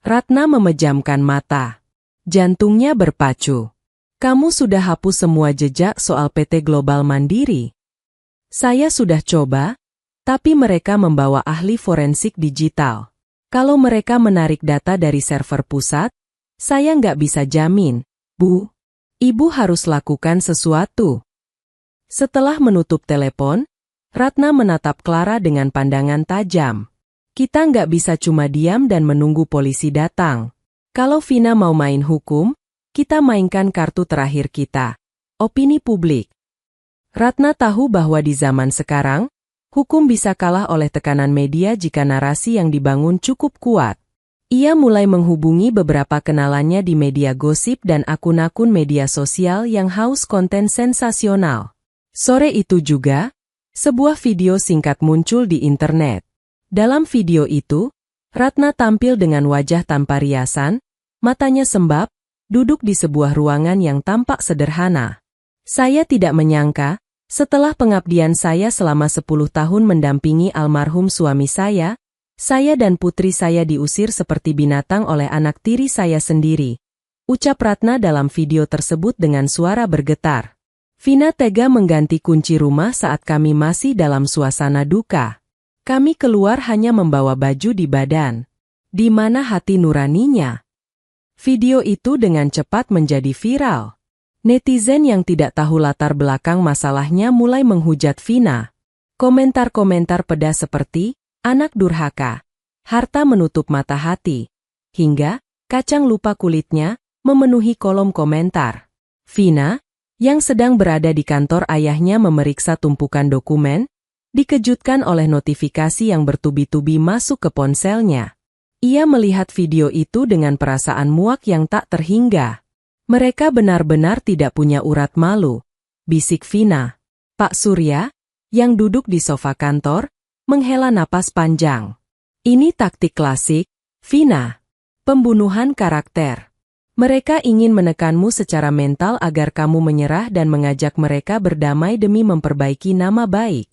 Ratna memejamkan mata. Jantungnya berpacu. Kamu sudah hapus semua jejak soal PT Global Mandiri. Saya sudah coba, tapi mereka membawa ahli forensik digital. Kalau mereka menarik data dari server pusat, saya nggak bisa jamin, Bu. Ibu harus lakukan sesuatu. Setelah menutup telepon, Ratna menatap Clara dengan pandangan tajam. Kita nggak bisa cuma diam dan menunggu polisi datang. Kalau Vina mau main hukum, kita mainkan kartu terakhir kita. Opini publik. Ratna tahu bahwa di zaman sekarang, hukum bisa kalah oleh tekanan media jika narasi yang dibangun cukup kuat. Ia mulai menghubungi beberapa kenalannya di media gosip dan akun-akun media sosial yang haus konten sensasional. Sore itu juga, sebuah video singkat muncul di internet. Dalam video itu, Ratna tampil dengan wajah tanpa riasan, matanya sembab, duduk di sebuah ruangan yang tampak sederhana. Saya tidak menyangka, setelah pengabdian saya selama 10 tahun mendampingi almarhum suami saya dan putri saya diusir seperti binatang oleh anak tiri saya sendiri. Ucap Ratna dalam video tersebut dengan suara bergetar. Vina tega mengganti kunci rumah saat kami masih dalam suasana duka. Kami keluar hanya membawa baju di badan. Di mana hati nuraninya? Video itu dengan cepat menjadi viral. Netizen yang tidak tahu latar belakang masalahnya mulai menghujat Vina. Komentar-komentar pedas seperti, anak durhaka, harta menutup mata hati, hingga, kacang lupa kulitnya, memenuhi kolom komentar. Vina, yang sedang berada di kantor ayahnya memeriksa tumpukan dokumen, dikejutkan oleh notifikasi yang bertubi-tubi masuk ke ponselnya. Ia melihat video itu dengan perasaan muak yang tak terhingga. Mereka benar-benar tidak punya urat malu, bisik Vina. Pak Surya, yang duduk di sofa kantor, menghela napas panjang. Ini taktik klasik, Vina. Pembunuhan karakter. Mereka ingin menekanmu secara mental agar kamu menyerah dan mengajak mereka berdamai demi memperbaiki nama baik.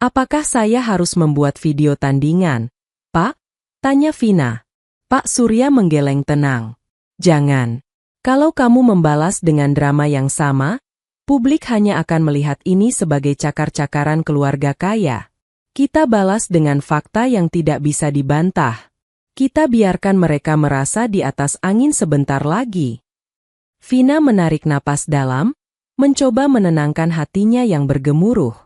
Apakah saya harus membuat video tandingan, Pak? Tanya Vina. Pak Surya menggeleng tenang. Jangan. Kalau kamu membalas dengan drama yang sama, publik hanya akan melihat ini sebagai cakar-cakaran keluarga kaya. Kita balas dengan fakta yang tidak bisa dibantah. Kita biarkan mereka merasa di atas angin sebentar lagi. Vina menarik napas dalam, mencoba menenangkan hatinya yang bergemuruh.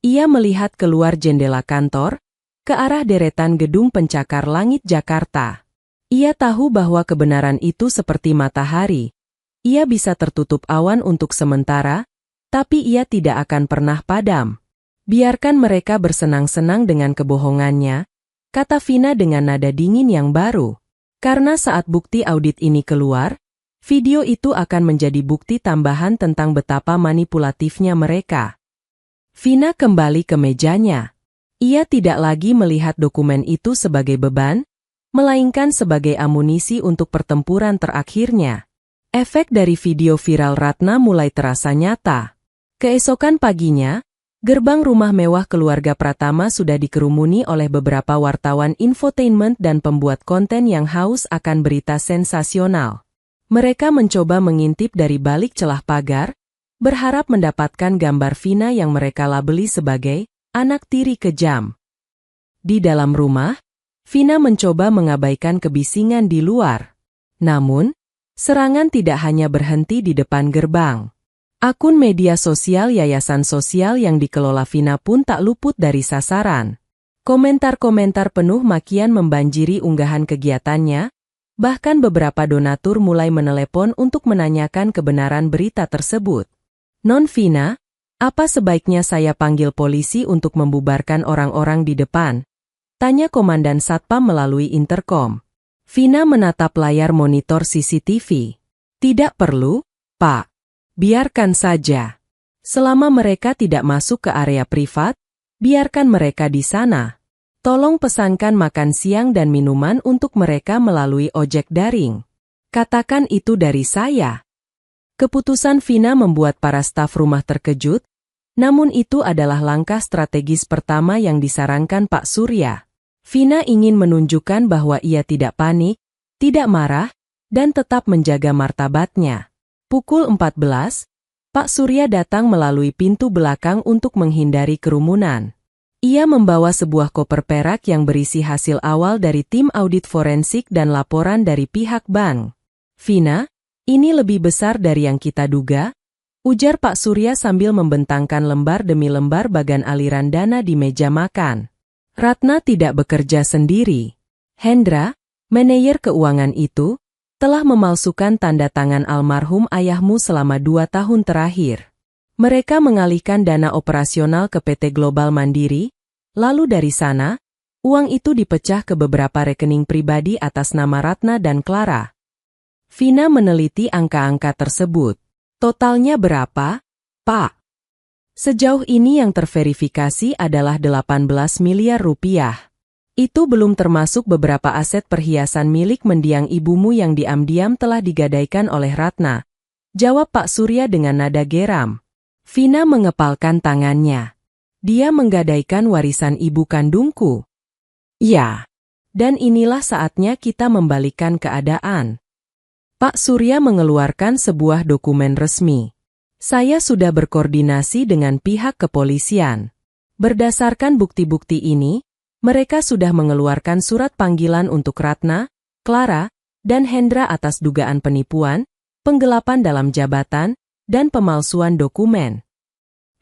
Ia melihat keluar jendela kantor, ke arah deretan gedung pencakar langit Jakarta. Ia tahu bahwa kebenaran itu seperti matahari. Ia bisa tertutup awan untuk sementara, tapi ia tidak akan pernah padam. Biarkan mereka bersenang-senang dengan kebohongannya, kata Vina dengan nada dingin yang baru. Karena saat bukti audit ini keluar, video itu akan menjadi bukti tambahan tentang betapa manipulatifnya mereka. Vina kembali ke mejanya. Ia tidak lagi melihat dokumen itu sebagai beban, melainkan sebagai amunisi untuk pertempuran terakhirnya. Efek dari video viral Ratna mulai terasa nyata. Keesokan paginya, gerbang rumah mewah keluarga Pratama sudah dikerumuni oleh beberapa wartawan infotainment dan pembuat konten yang haus akan berita sensasional. Mereka mencoba mengintip dari balik celah pagar, berharap mendapatkan gambar Vina yang mereka labeli sebagai anak tiri kejam. Di dalam rumah, Vina mencoba mengabaikan kebisingan di luar. Namun, serangan tidak hanya berhenti di depan gerbang. Akun media sosial yayasan sosial yang dikelola Vina pun tak luput dari sasaran. Komentar-komentar penuh makian membanjiri unggahan kegiatannya, bahkan beberapa donatur mulai menelepon untuk menanyakan kebenaran berita tersebut. Non Vina, apa sebaiknya saya panggil polisi untuk membubarkan orang-orang di depan? Tanya Komandan Satpam melalui interkom. Vina menatap layar monitor CCTV. Tidak perlu, Pak. Biarkan saja. Selama mereka tidak masuk ke area privat, biarkan mereka di sana. Tolong pesankan makan siang dan minuman untuk mereka melalui ojek daring. Katakan itu dari saya. Keputusan Vina membuat para staf rumah terkejut, namun itu adalah langkah strategis pertama yang disarankan Pak Surya. Vina ingin menunjukkan bahwa ia tidak panik, tidak marah, dan tetap menjaga martabatnya. Pukul 14, Pak Surya datang melalui pintu belakang untuk menghindari kerumunan. Ia membawa sebuah koper perak yang berisi hasil awal dari tim audit forensik dan laporan dari pihak bank. Vina, ini lebih besar dari yang kita duga, ujar Pak Surya sambil membentangkan lembar demi lembar bagan aliran dana di meja makan. Ratna tidak bekerja sendiri. Hendra, manajer keuangan itu, telah memalsukan tanda tangan almarhum ayahmu selama 2 tahun terakhir. Mereka mengalihkan dana operasional ke PT Global Mandiri, lalu dari sana, uang itu dipecah ke beberapa rekening pribadi atas nama Ratna dan Clara. Vina meneliti angka-angka tersebut. Totalnya berapa, Pak? Sejauh ini yang terverifikasi adalah 18 miliar rupiah. Itu belum termasuk beberapa aset perhiasan milik mendiang ibumu yang diam-diam telah digadaikan oleh Ratna. Jawab Pak Surya dengan nada geram. Vina mengepalkan tangannya. Dia menggadaikan warisan ibu kandungku. Ya. Dan inilah saatnya kita membalikkan keadaan. Pak Surya mengeluarkan sebuah dokumen resmi. Saya sudah berkoordinasi dengan pihak kepolisian. Berdasarkan bukti-bukti ini, mereka sudah mengeluarkan surat panggilan untuk Ratna, Clara, dan Hendra atas dugaan penipuan, penggelapan dalam jabatan, dan pemalsuan dokumen.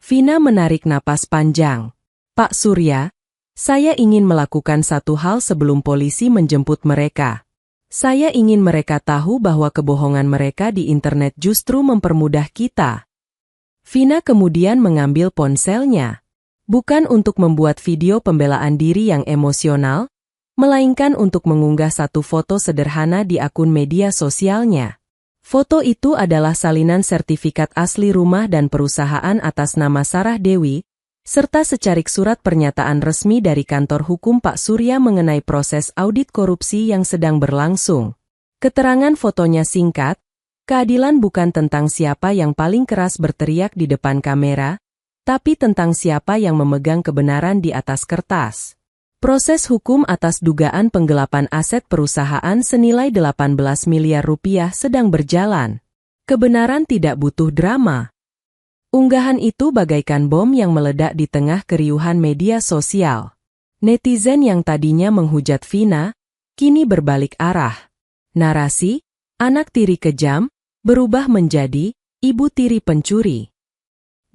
Vina menarik napas panjang. Pak Surya, saya ingin melakukan satu hal sebelum polisi menjemput mereka. Saya ingin mereka tahu bahwa kebohongan mereka di internet justru mempermudah kita. Vina kemudian mengambil ponselnya. Bukan untuk membuat video pembelaan diri yang emosional, melainkan untuk mengunggah satu foto sederhana di akun media sosialnya. Foto itu adalah salinan sertifikat asli rumah dan perusahaan atas nama Sarah Dewi, serta secarik surat pernyataan resmi dari kantor hukum Pak Surya mengenai proses audit korupsi yang sedang berlangsung. Keterangan fotonya singkat, keadilan bukan tentang siapa yang paling keras berteriak di depan kamera, tapi tentang siapa yang memegang kebenaran di atas kertas. Proses hukum atas dugaan penggelapan aset perusahaan senilai 18 miliar rupiah sedang berjalan. Kebenaran tidak butuh drama. Unggahan itu bagaikan bom yang meledak di tengah keriuhan media sosial. Netizen yang tadinya menghujat Vina, kini berbalik arah. Narasi, anak tiri kejam, berubah menjadi ibu tiri pencuri.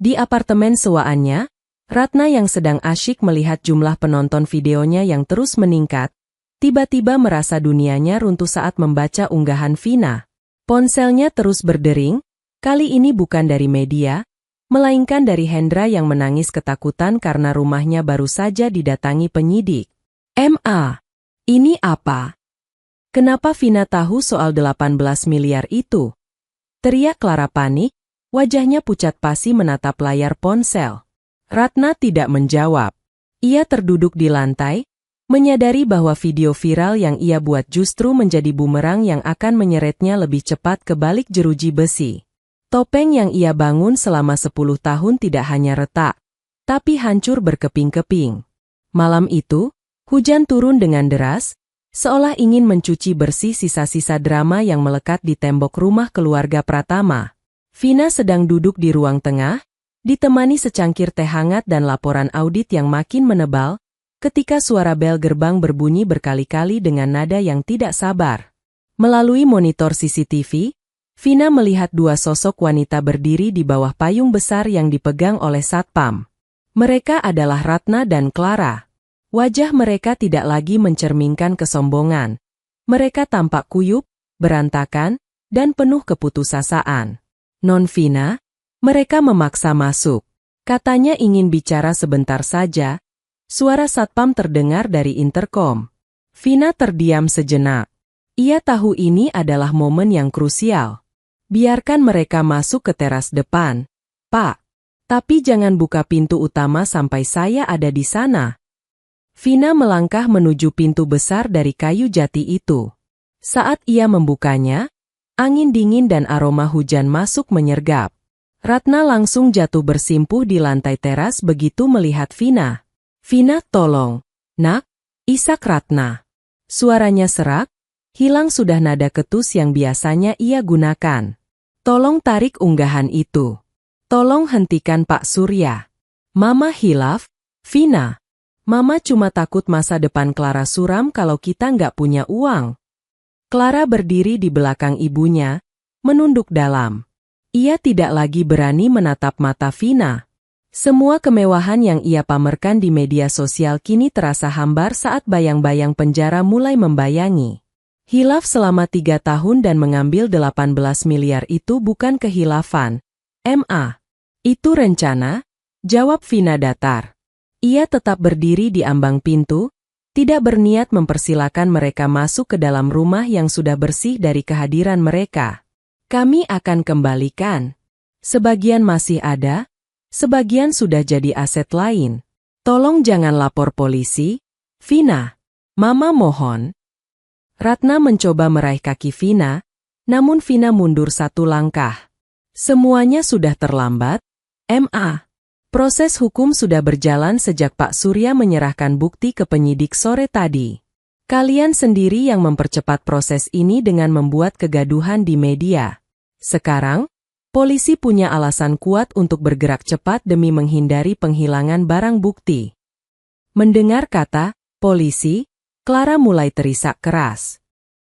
Di apartemen sewaannya, Ratna yang sedang asyik melihat jumlah penonton videonya yang terus meningkat, tiba-tiba merasa dunianya runtuh saat membaca unggahan Vina. Ponselnya terus berdering, kali ini bukan dari media, melainkan dari Hendra yang menangis ketakutan karena rumahnya baru saja didatangi penyidik. "Ma, ini apa? Kenapa Vina tahu soal 18 miliar itu?" Teriak Clara panik, wajahnya pucat pasi menatap layar ponsel. Ratna tidak menjawab. Ia terduduk di lantai, menyadari bahwa video viral yang ia buat justru menjadi bumerang yang akan menyeretnya lebih cepat ke balik jeruji besi. Topeng yang ia bangun selama 10 tahun tidak hanya retak, tapi hancur berkeping-keping. Malam itu, hujan turun dengan deras, seolah ingin mencuci bersih sisa-sisa drama yang melekat di tembok rumah keluarga Pratama. Vina sedang duduk di ruang tengah, ditemani secangkir teh hangat dan laporan audit yang makin menebal, ketika suara bel gerbang berbunyi berkali-kali dengan nada yang tidak sabar. Melalui monitor CCTV, Vina melihat dua sosok wanita berdiri di bawah payung besar yang dipegang oleh Satpam. Mereka adalah Ratna dan Clara. Wajah mereka tidak lagi mencerminkan kesombongan. Mereka tampak kuyup, berantakan, dan penuh keputusasaan. "Non Vina," mereka memaksa masuk. Katanya ingin bicara sebentar saja. Suara Satpam terdengar dari interkom. Vina terdiam sejenak. Ia tahu ini adalah momen yang krusial. Biarkan mereka masuk ke teras depan, Pak. Tapi jangan buka pintu utama sampai saya ada di sana. Vina melangkah menuju pintu besar dari kayu jati itu. Saat ia membukanya, angin dingin dan aroma hujan masuk menyergap. Ratna langsung jatuh bersimpuh di lantai teras begitu melihat Vina. "Vina, tolong. Nak, isak Ratna." Suaranya serak, hilang sudah nada ketus yang biasanya ia gunakan. "Tolong tarik unggahan itu. Tolong hentikan Pak Surya. Mama hilaf, Vina. Mama cuma takut masa depan Clara suram kalau kita nggak punya uang." Clara berdiri di belakang ibunya, menunduk dalam. Ia tidak lagi berani menatap mata Vina. Semua kemewahan yang ia pamerkan di media sosial kini terasa hambar saat bayang-bayang penjara mulai membayangi. Hilaf selama 3 tahun dan mengambil 18 miliar itu bukan kehilafan, Ma. Itu rencana, jawab Vina datar. Ia tetap berdiri di ambang pintu, tidak berniat mempersilakan mereka masuk ke dalam rumah yang sudah bersih dari kehadiran mereka. Kami akan kembalikan. Sebagian masih ada, sebagian sudah jadi aset lain. Tolong jangan lapor polisi, Vina. Mama mohon. Ratna mencoba meraih kaki Vina, namun Vina mundur satu langkah. Semuanya sudah terlambat, Ma. Proses hukum sudah berjalan sejak Pak Surya menyerahkan bukti ke penyidik sore tadi. Kalian sendiri yang mempercepat proses ini dengan membuat kegaduhan di media. Sekarang, polisi punya alasan kuat untuk bergerak cepat demi menghindari penghilangan barang bukti. Mendengar kata polisi, Clara mulai terisak keras.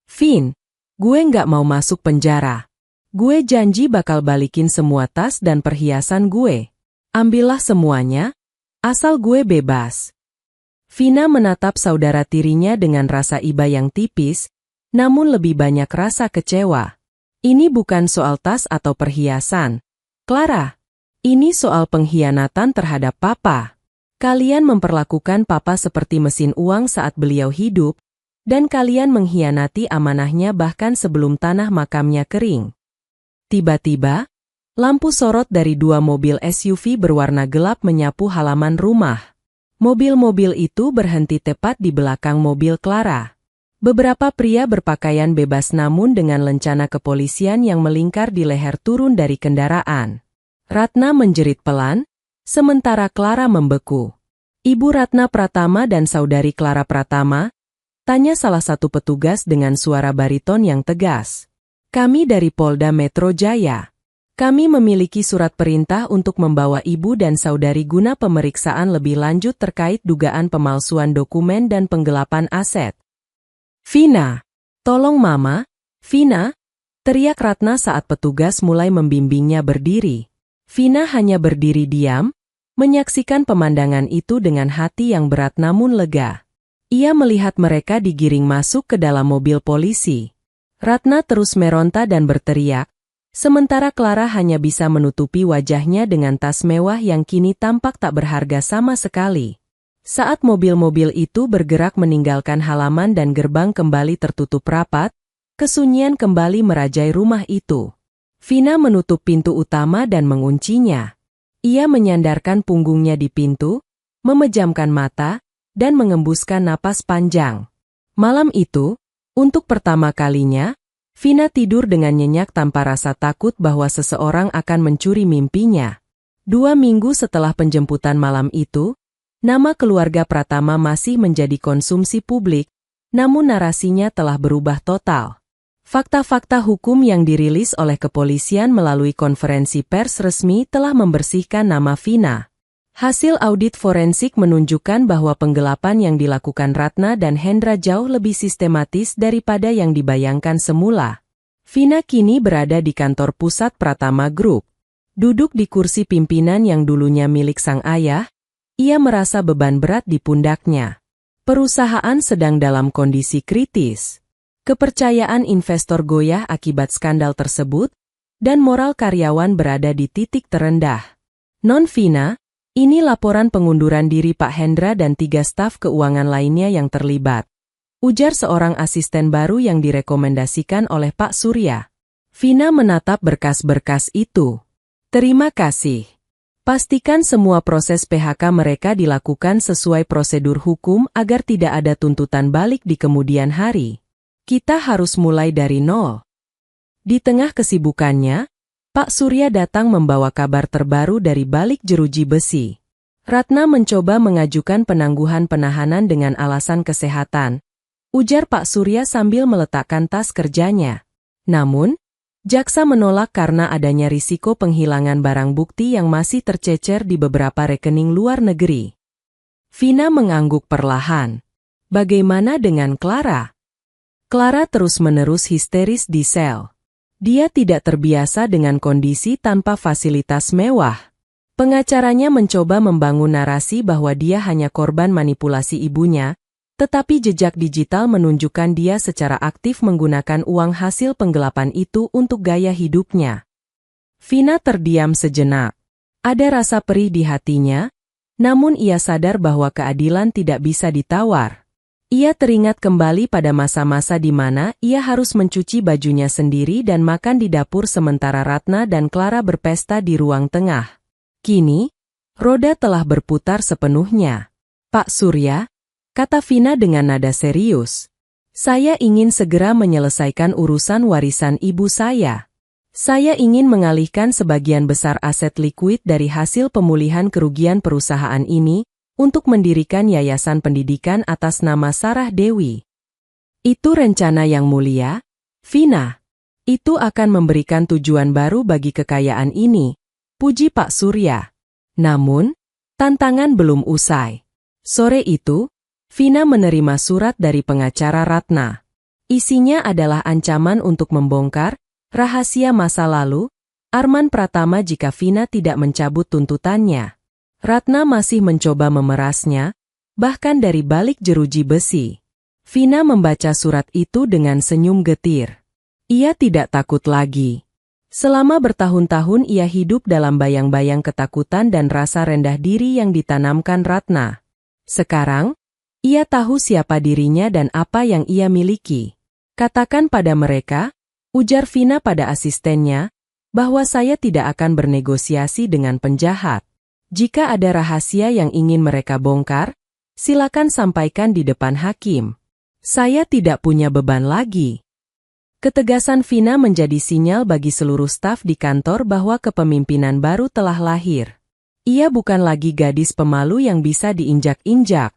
Vin, gue nggak mau masuk penjara. Gue janji bakal balikin semua tas dan perhiasan gue. Ambillah semuanya, asal gue bebas. Vina menatap saudara tirinya dengan rasa iba yang tipis, namun lebih banyak rasa kecewa. Ini bukan soal tas atau perhiasan, Clara. Ini soal pengkhianatan terhadap Papa. Kalian memperlakukan Papa seperti mesin uang saat beliau hidup, dan kalian mengkhianati amanahnya bahkan sebelum tanah makamnya kering. Tiba-tiba, lampu sorot dari dua mobil SUV berwarna gelap menyapu halaman rumah. Mobil-mobil itu berhenti tepat di belakang mobil Clara. Beberapa pria berpakaian bebas namun dengan lencana kepolisian yang melingkar di leher turun dari kendaraan. Ratna menjerit pelan, sementara Clara membeku. Ibu Ratna Pratama dan saudari Clara Pratama, tanya salah satu petugas dengan suara bariton yang tegas. Kami dari Polda Metro Jaya. Kami memiliki surat perintah untuk membawa ibu dan saudari guna pemeriksaan lebih lanjut terkait dugaan pemalsuan dokumen dan penggelapan aset. Vina, tolong Mama, Vina, teriak Ratna saat petugas mulai membimbingnya berdiri. Vina hanya berdiri diam, menyaksikan pemandangan itu dengan hati yang berat namun lega. Ia melihat mereka digiring masuk ke dalam mobil polisi. Ratna terus meronta dan berteriak, sementara Clara hanya bisa menutupi wajahnya dengan tas mewah yang kini tampak tak berharga sama sekali. Saat mobil-mobil itu bergerak meninggalkan halaman dan gerbang kembali tertutup rapat, kesunyian kembali merajai rumah itu. Vina menutup pintu utama dan menguncinya. Ia menyandarkan punggungnya di pintu, memejamkan mata, dan mengembuskan napas panjang. Malam itu, untuk pertama kalinya, Vina tidur dengan nyenyak tanpa rasa takut bahwa seseorang akan mencuri mimpinya. 2 minggu setelah penjemputan malam itu, nama keluarga Pratama masih menjadi konsumsi publik, namun narasinya telah berubah total. Fakta-fakta hukum yang dirilis oleh kepolisian melalui konferensi pers resmi telah membersihkan nama Vina. Hasil audit forensik menunjukkan bahwa penggelapan yang dilakukan Ratna dan Hendra jauh lebih sistematis daripada yang dibayangkan semula. Vina kini berada di kantor pusat Pratama Group. Duduk di kursi pimpinan yang dulunya milik sang ayah, ia merasa beban berat di pundaknya. Perusahaan sedang dalam kondisi kritis. Kepercayaan investor goyah akibat skandal tersebut, dan moral karyawan berada di titik terendah. Non Vina, ini laporan pengunduran diri Pak Hendra dan 3 staf keuangan lainnya yang terlibat. Ujar seorang asisten baru yang direkomendasikan oleh Pak Surya. Vina menatap berkas-berkas itu. Terima kasih. Pastikan semua proses PHK mereka dilakukan sesuai prosedur hukum agar tidak ada tuntutan balik di kemudian hari. Kita harus mulai dari nol. Di tengah kesibukannya, Pak Surya datang membawa kabar terbaru dari balik jeruji besi. Ratna mencoba mengajukan penangguhan penahanan dengan alasan kesehatan, ujar Pak Surya sambil meletakkan tas kerjanya. Namun, jaksa menolak karena adanya risiko penghilangan barang bukti yang masih tercecer di beberapa rekening luar negeri. Vina mengangguk perlahan. Bagaimana dengan Clara? Clara terus-menerus histeris di sel. Dia tidak terbiasa dengan kondisi tanpa fasilitas mewah. Pengacaranya mencoba membangun narasi bahwa dia hanya korban manipulasi ibunya, tetapi jejak digital menunjukkan dia secara aktif menggunakan uang hasil penggelapan itu untuk gaya hidupnya. Vina terdiam sejenak. Ada rasa perih di hatinya, namun ia sadar bahwa keadilan tidak bisa ditawar. Ia teringat kembali pada masa-masa di mana ia harus mencuci bajunya sendiri dan makan di dapur sementara Ratna dan Clara berpesta di ruang tengah. Kini, roda telah berputar sepenuhnya. Pak Surya, kata Vina dengan nada serius. Saya ingin segera menyelesaikan urusan warisan ibu saya. Saya ingin mengalihkan sebagian besar aset likuid dari hasil pemulihan kerugian perusahaan ini, untuk mendirikan yayasan pendidikan atas nama Sarah Dewi. Itu rencana yang mulia, Vina. Itu akan memberikan tujuan baru bagi kekayaan ini, puji Pak Surya. Namun, tantangan belum usai. Sore itu, Vina menerima surat dari pengacara Ratna. Isinya adalah ancaman untuk membongkar rahasia masa lalu Arman Pratama jika Vina tidak mencabut tuntutannya. Ratna masih mencoba memerasnya, bahkan dari balik jeruji besi. Vina membaca surat itu dengan senyum getir. Ia tidak takut lagi. Selama bertahun-tahun ia hidup dalam bayang-bayang ketakutan dan rasa rendah diri yang ditanamkan Ratna. Sekarang, ia tahu siapa dirinya dan apa yang ia miliki. Katakan pada mereka, ujar Vina pada asistennya, bahwa saya tidak akan bernegosiasi dengan penjahat. Jika ada rahasia yang ingin mereka bongkar, silakan sampaikan di depan hakim. Saya tidak punya beban lagi. Ketegasan Vina menjadi sinyal bagi seluruh staf di kantor bahwa kepemimpinan baru telah lahir. Ia bukan lagi gadis pemalu yang bisa diinjak-injak.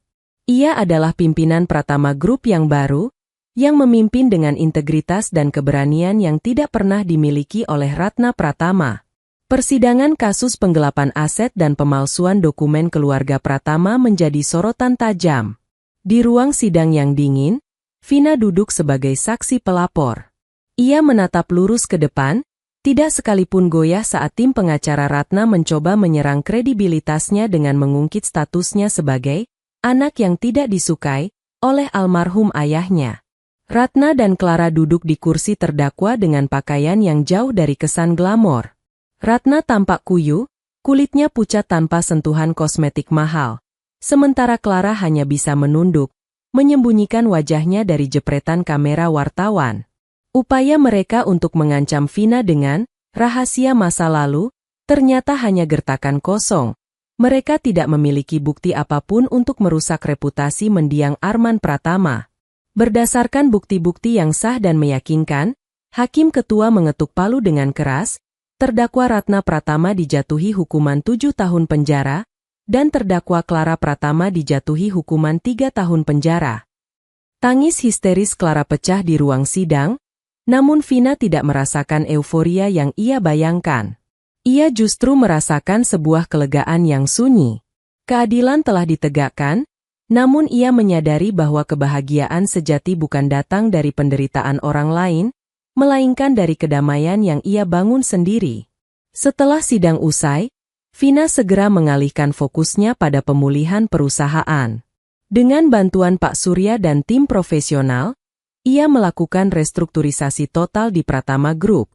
Ia adalah pimpinan Pratama Group yang baru, yang memimpin dengan integritas dan keberanian yang tidak pernah dimiliki oleh Ratna Pratama. Persidangan kasus penggelapan aset dan pemalsuan dokumen keluarga Pratama menjadi sorotan tajam. Di ruang sidang yang dingin, Vina duduk sebagai saksi pelapor. Ia menatap lurus ke depan, tidak sekalipun goyah saat tim pengacara Ratna mencoba menyerang kredibilitasnya dengan mengungkit statusnya sebagai anak yang tidak disukai oleh almarhum ayahnya. Ratna dan Clara duduk di kursi terdakwa dengan pakaian yang jauh dari kesan glamor. Ratna tampak kuyu, kulitnya pucat tanpa sentuhan kosmetik mahal. Sementara Clara hanya bisa menunduk, menyembunyikan wajahnya dari jepretan kamera wartawan. Upaya mereka untuk mengancam Vina dengan rahasia masa lalu, ternyata hanya gertakan kosong. Mereka tidak memiliki bukti apapun untuk merusak reputasi mendiang Arman Pratama. Berdasarkan bukti-bukti yang sah dan meyakinkan, Hakim Ketua mengetuk palu dengan keras. Terdakwa Ratna Pratama dijatuhi hukuman 7 tahun penjara, dan terdakwa Clara Pratama dijatuhi hukuman 3 tahun penjara. Tangis histeris Clara pecah di ruang sidang, namun Vina tidak merasakan euforia yang ia bayangkan. Ia justru merasakan sebuah kelegaan yang sunyi. Keadilan telah ditegakkan, namun ia menyadari bahwa kebahagiaan sejati bukan datang dari penderitaan orang lain, melainkan dari kedamaian yang ia bangun sendiri. Setelah sidang usai, Vina segera mengalihkan fokusnya pada pemulihan perusahaan. Dengan bantuan Pak Surya dan tim profesional, ia melakukan restrukturisasi total di Pratama Group.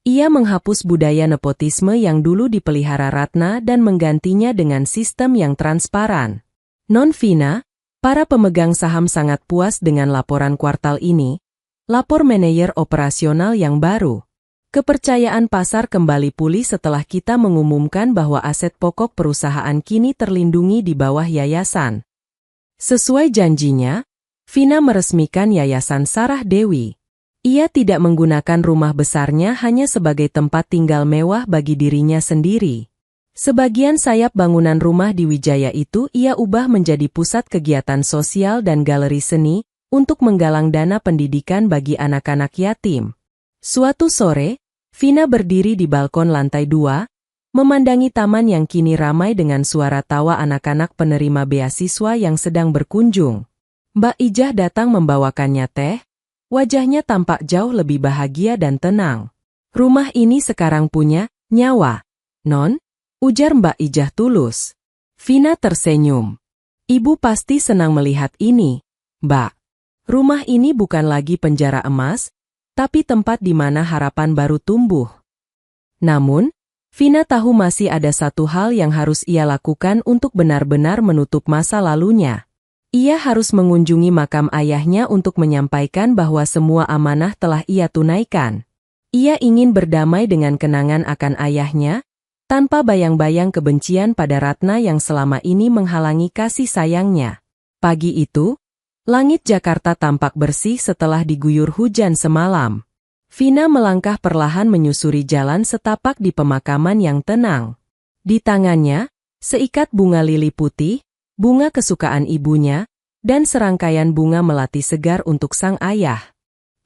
Ia menghapus budaya nepotisme yang dulu dipelihara Ratna dan menggantinya dengan sistem yang transparan. Non-Vina, para pemegang saham sangat puas dengan laporan kuartal ini. Lapor manajer operasional yang baru. Kepercayaan pasar kembali pulih setelah kita mengumumkan bahwa aset pokok perusahaan kini terlindungi di bawah yayasan. Sesuai janjinya, Vina meresmikan Yayasan Sarah Dewi. Ia tidak menggunakan rumah besarnya hanya sebagai tempat tinggal mewah bagi dirinya sendiri. Sebagian sayap bangunan rumah di Wijaya itu ia ubah menjadi pusat kegiatan sosial dan galeri seni, untuk menggalang dana pendidikan bagi anak-anak yatim. Suatu sore, Vina berdiri di balkon lantai 2, memandangi taman yang kini ramai dengan suara tawa anak-anak penerima beasiswa yang sedang berkunjung. Mbak Ijah datang membawakannya teh, wajahnya tampak jauh lebih bahagia dan tenang. Rumah ini sekarang punya nyawa, Non, ujar Mbak Ijah tulus. Vina tersenyum. Ibu pasti senang melihat ini, Mbak. Rumah ini bukan lagi penjara emas, tapi tempat di mana harapan baru tumbuh. Namun, Vina tahu masih ada satu hal yang harus ia lakukan untuk benar-benar menutup masa lalunya. Ia harus mengunjungi makam ayahnya untuk menyampaikan bahwa semua amanah telah ia tunaikan. Ia ingin berdamai dengan kenangan akan ayahnya, tanpa bayang-bayang kebencian pada Ratna yang selama ini menghalangi kasih sayangnya. Pagi itu, langit Jakarta tampak bersih setelah diguyur hujan semalam. Vina melangkah perlahan menyusuri jalan setapak di pemakaman yang tenang. Di tangannya, seikat bunga lili putih, bunga kesukaan ibunya, dan serangkaian bunga melati segar untuk sang ayah.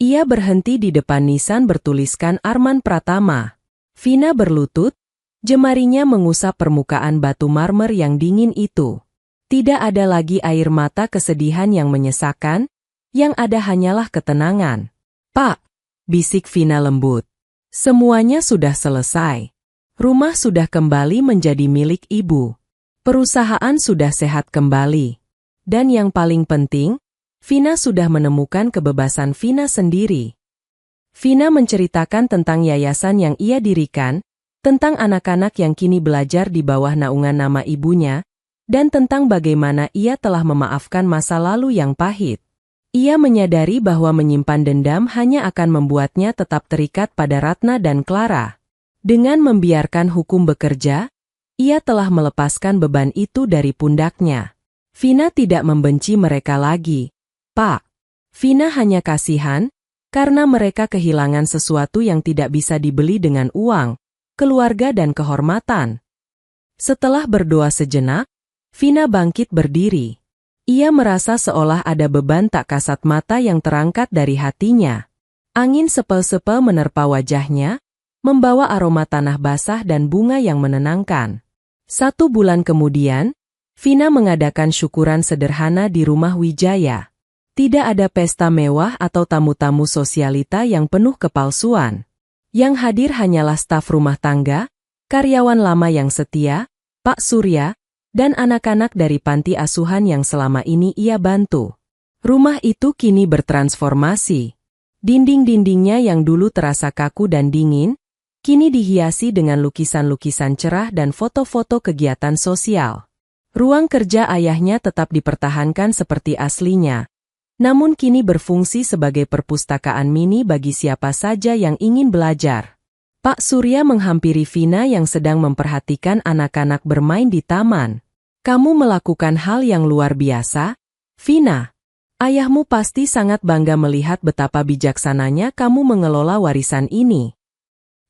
Ia berhenti di depan nisan bertuliskan Arman Pratama. Vina berlutut, jemarinya mengusap permukaan batu marmer yang dingin itu. Tidak ada lagi air mata kesedihan yang menyesakkan, yang ada hanyalah ketenangan. "Pak," bisik Vina lembut. "Semuanya sudah selesai. Rumah sudah kembali menjadi milik ibu. Perusahaan sudah sehat kembali. Dan yang paling penting, Vina sudah menemukan kebebasan Vina sendiri." Vina menceritakan tentang yayasan yang ia dirikan, tentang anak-anak yang kini belajar di bawah naungan nama ibunya, dan tentang bagaimana ia telah memaafkan masa lalu yang pahit. Ia menyadari bahwa menyimpan dendam hanya akan membuatnya tetap terikat pada Ratna dan Clara. Dengan membiarkan hukum bekerja, ia telah melepaskan beban itu dari pundaknya. Vina tidak membenci mereka lagi, Pak. Vina hanya kasihan, karena mereka kehilangan sesuatu yang tidak bisa dibeli dengan uang, keluarga dan kehormatan. Setelah berdoa sejenak, Vina bangkit berdiri. Ia merasa seolah ada beban tak kasat mata yang terangkat dari hatinya. Angin sepel-sepel menerpa wajahnya, membawa aroma tanah basah dan bunga yang menenangkan. 1 bulan kemudian, Vina mengadakan syukuran sederhana di rumah Wijaya. Tidak ada pesta mewah atau tamu-tamu sosialita yang penuh kepalsuan. Yang hadir hanyalah staf rumah tangga, karyawan lama yang setia, Pak Surya, dan anak-anak dari panti asuhan yang selama ini ia bantu. Rumah itu kini bertransformasi. Dinding-dindingnya yang dulu terasa kaku dan dingin, kini dihiasi dengan lukisan-lukisan cerah dan foto-foto kegiatan sosial. Ruang kerja ayahnya tetap dipertahankan seperti aslinya, namun kini berfungsi sebagai perpustakaan mini bagi siapa saja yang ingin belajar. Pak Surya menghampiri Vina yang sedang memperhatikan anak-anak bermain di taman. "Kamu melakukan hal yang luar biasa, Vina. Ayahmu pasti sangat bangga melihat betapa bijaksananya kamu mengelola warisan ini."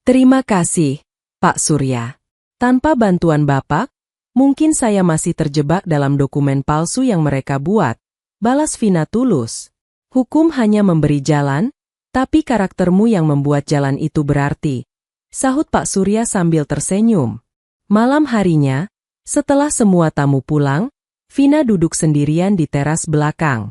"Terima kasih, Pak Surya. Tanpa bantuan Bapak, mungkin saya masih terjebak dalam dokumen palsu yang mereka buat," balas Vina tulus. "Hukum hanya memberi jalan, tapi karaktermu yang membuat jalan itu berarti," sahut Pak Surya sambil tersenyum. Malam harinya, setelah semua tamu pulang, Vina duduk sendirian di teras belakang.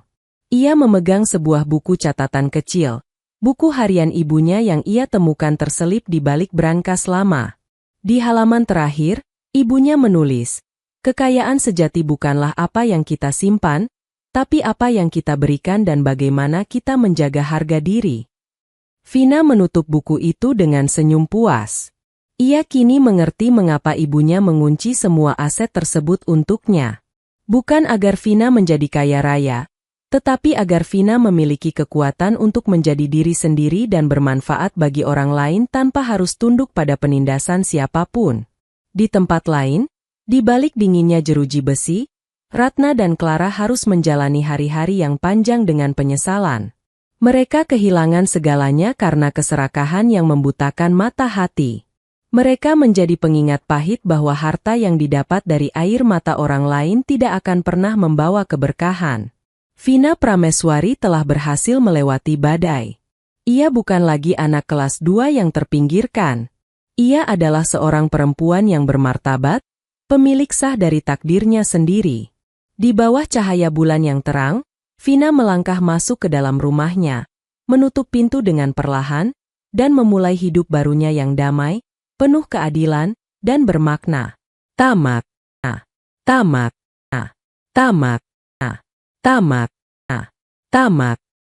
Ia memegang sebuah buku catatan kecil, buku harian ibunya yang ia temukan terselip di balik brankas lama. Di halaman terakhir, ibunya menulis, "Kekayaan sejati bukanlah apa yang kita simpan, tapi apa yang kita berikan dan bagaimana kita menjaga harga diri." Vina menutup buku itu dengan senyum puas. Ia kini mengerti mengapa ibunya mengunci semua aset tersebut untuknya. Bukan agar Vina menjadi kaya raya, tetapi agar Vina memiliki kekuatan untuk menjadi diri sendiri dan bermanfaat bagi orang lain tanpa harus tunduk pada penindasan siapapun. Di tempat lain, di balik dinginnya jeruji besi, Ratna dan Clara harus menjalani hari-hari yang panjang dengan penyesalan. Mereka kehilangan segalanya karena keserakahan yang membutakan mata hati. Mereka menjadi pengingat pahit bahwa harta yang didapat dari air mata orang lain tidak akan pernah membawa keberkahan. Vina Prameswari telah berhasil melewati badai. Ia bukan lagi anak kelas 2 yang terpinggirkan. Ia adalah seorang perempuan yang bermartabat, pemilik sah dari takdirnya sendiri. Di bawah cahaya bulan yang terang, Vina melangkah masuk ke dalam rumahnya, menutup pintu dengan perlahan, dan memulai hidup barunya yang damai, penuh keadilan, dan bermakna. Tamat. Tamat. Tamat. Tamat. Tamat.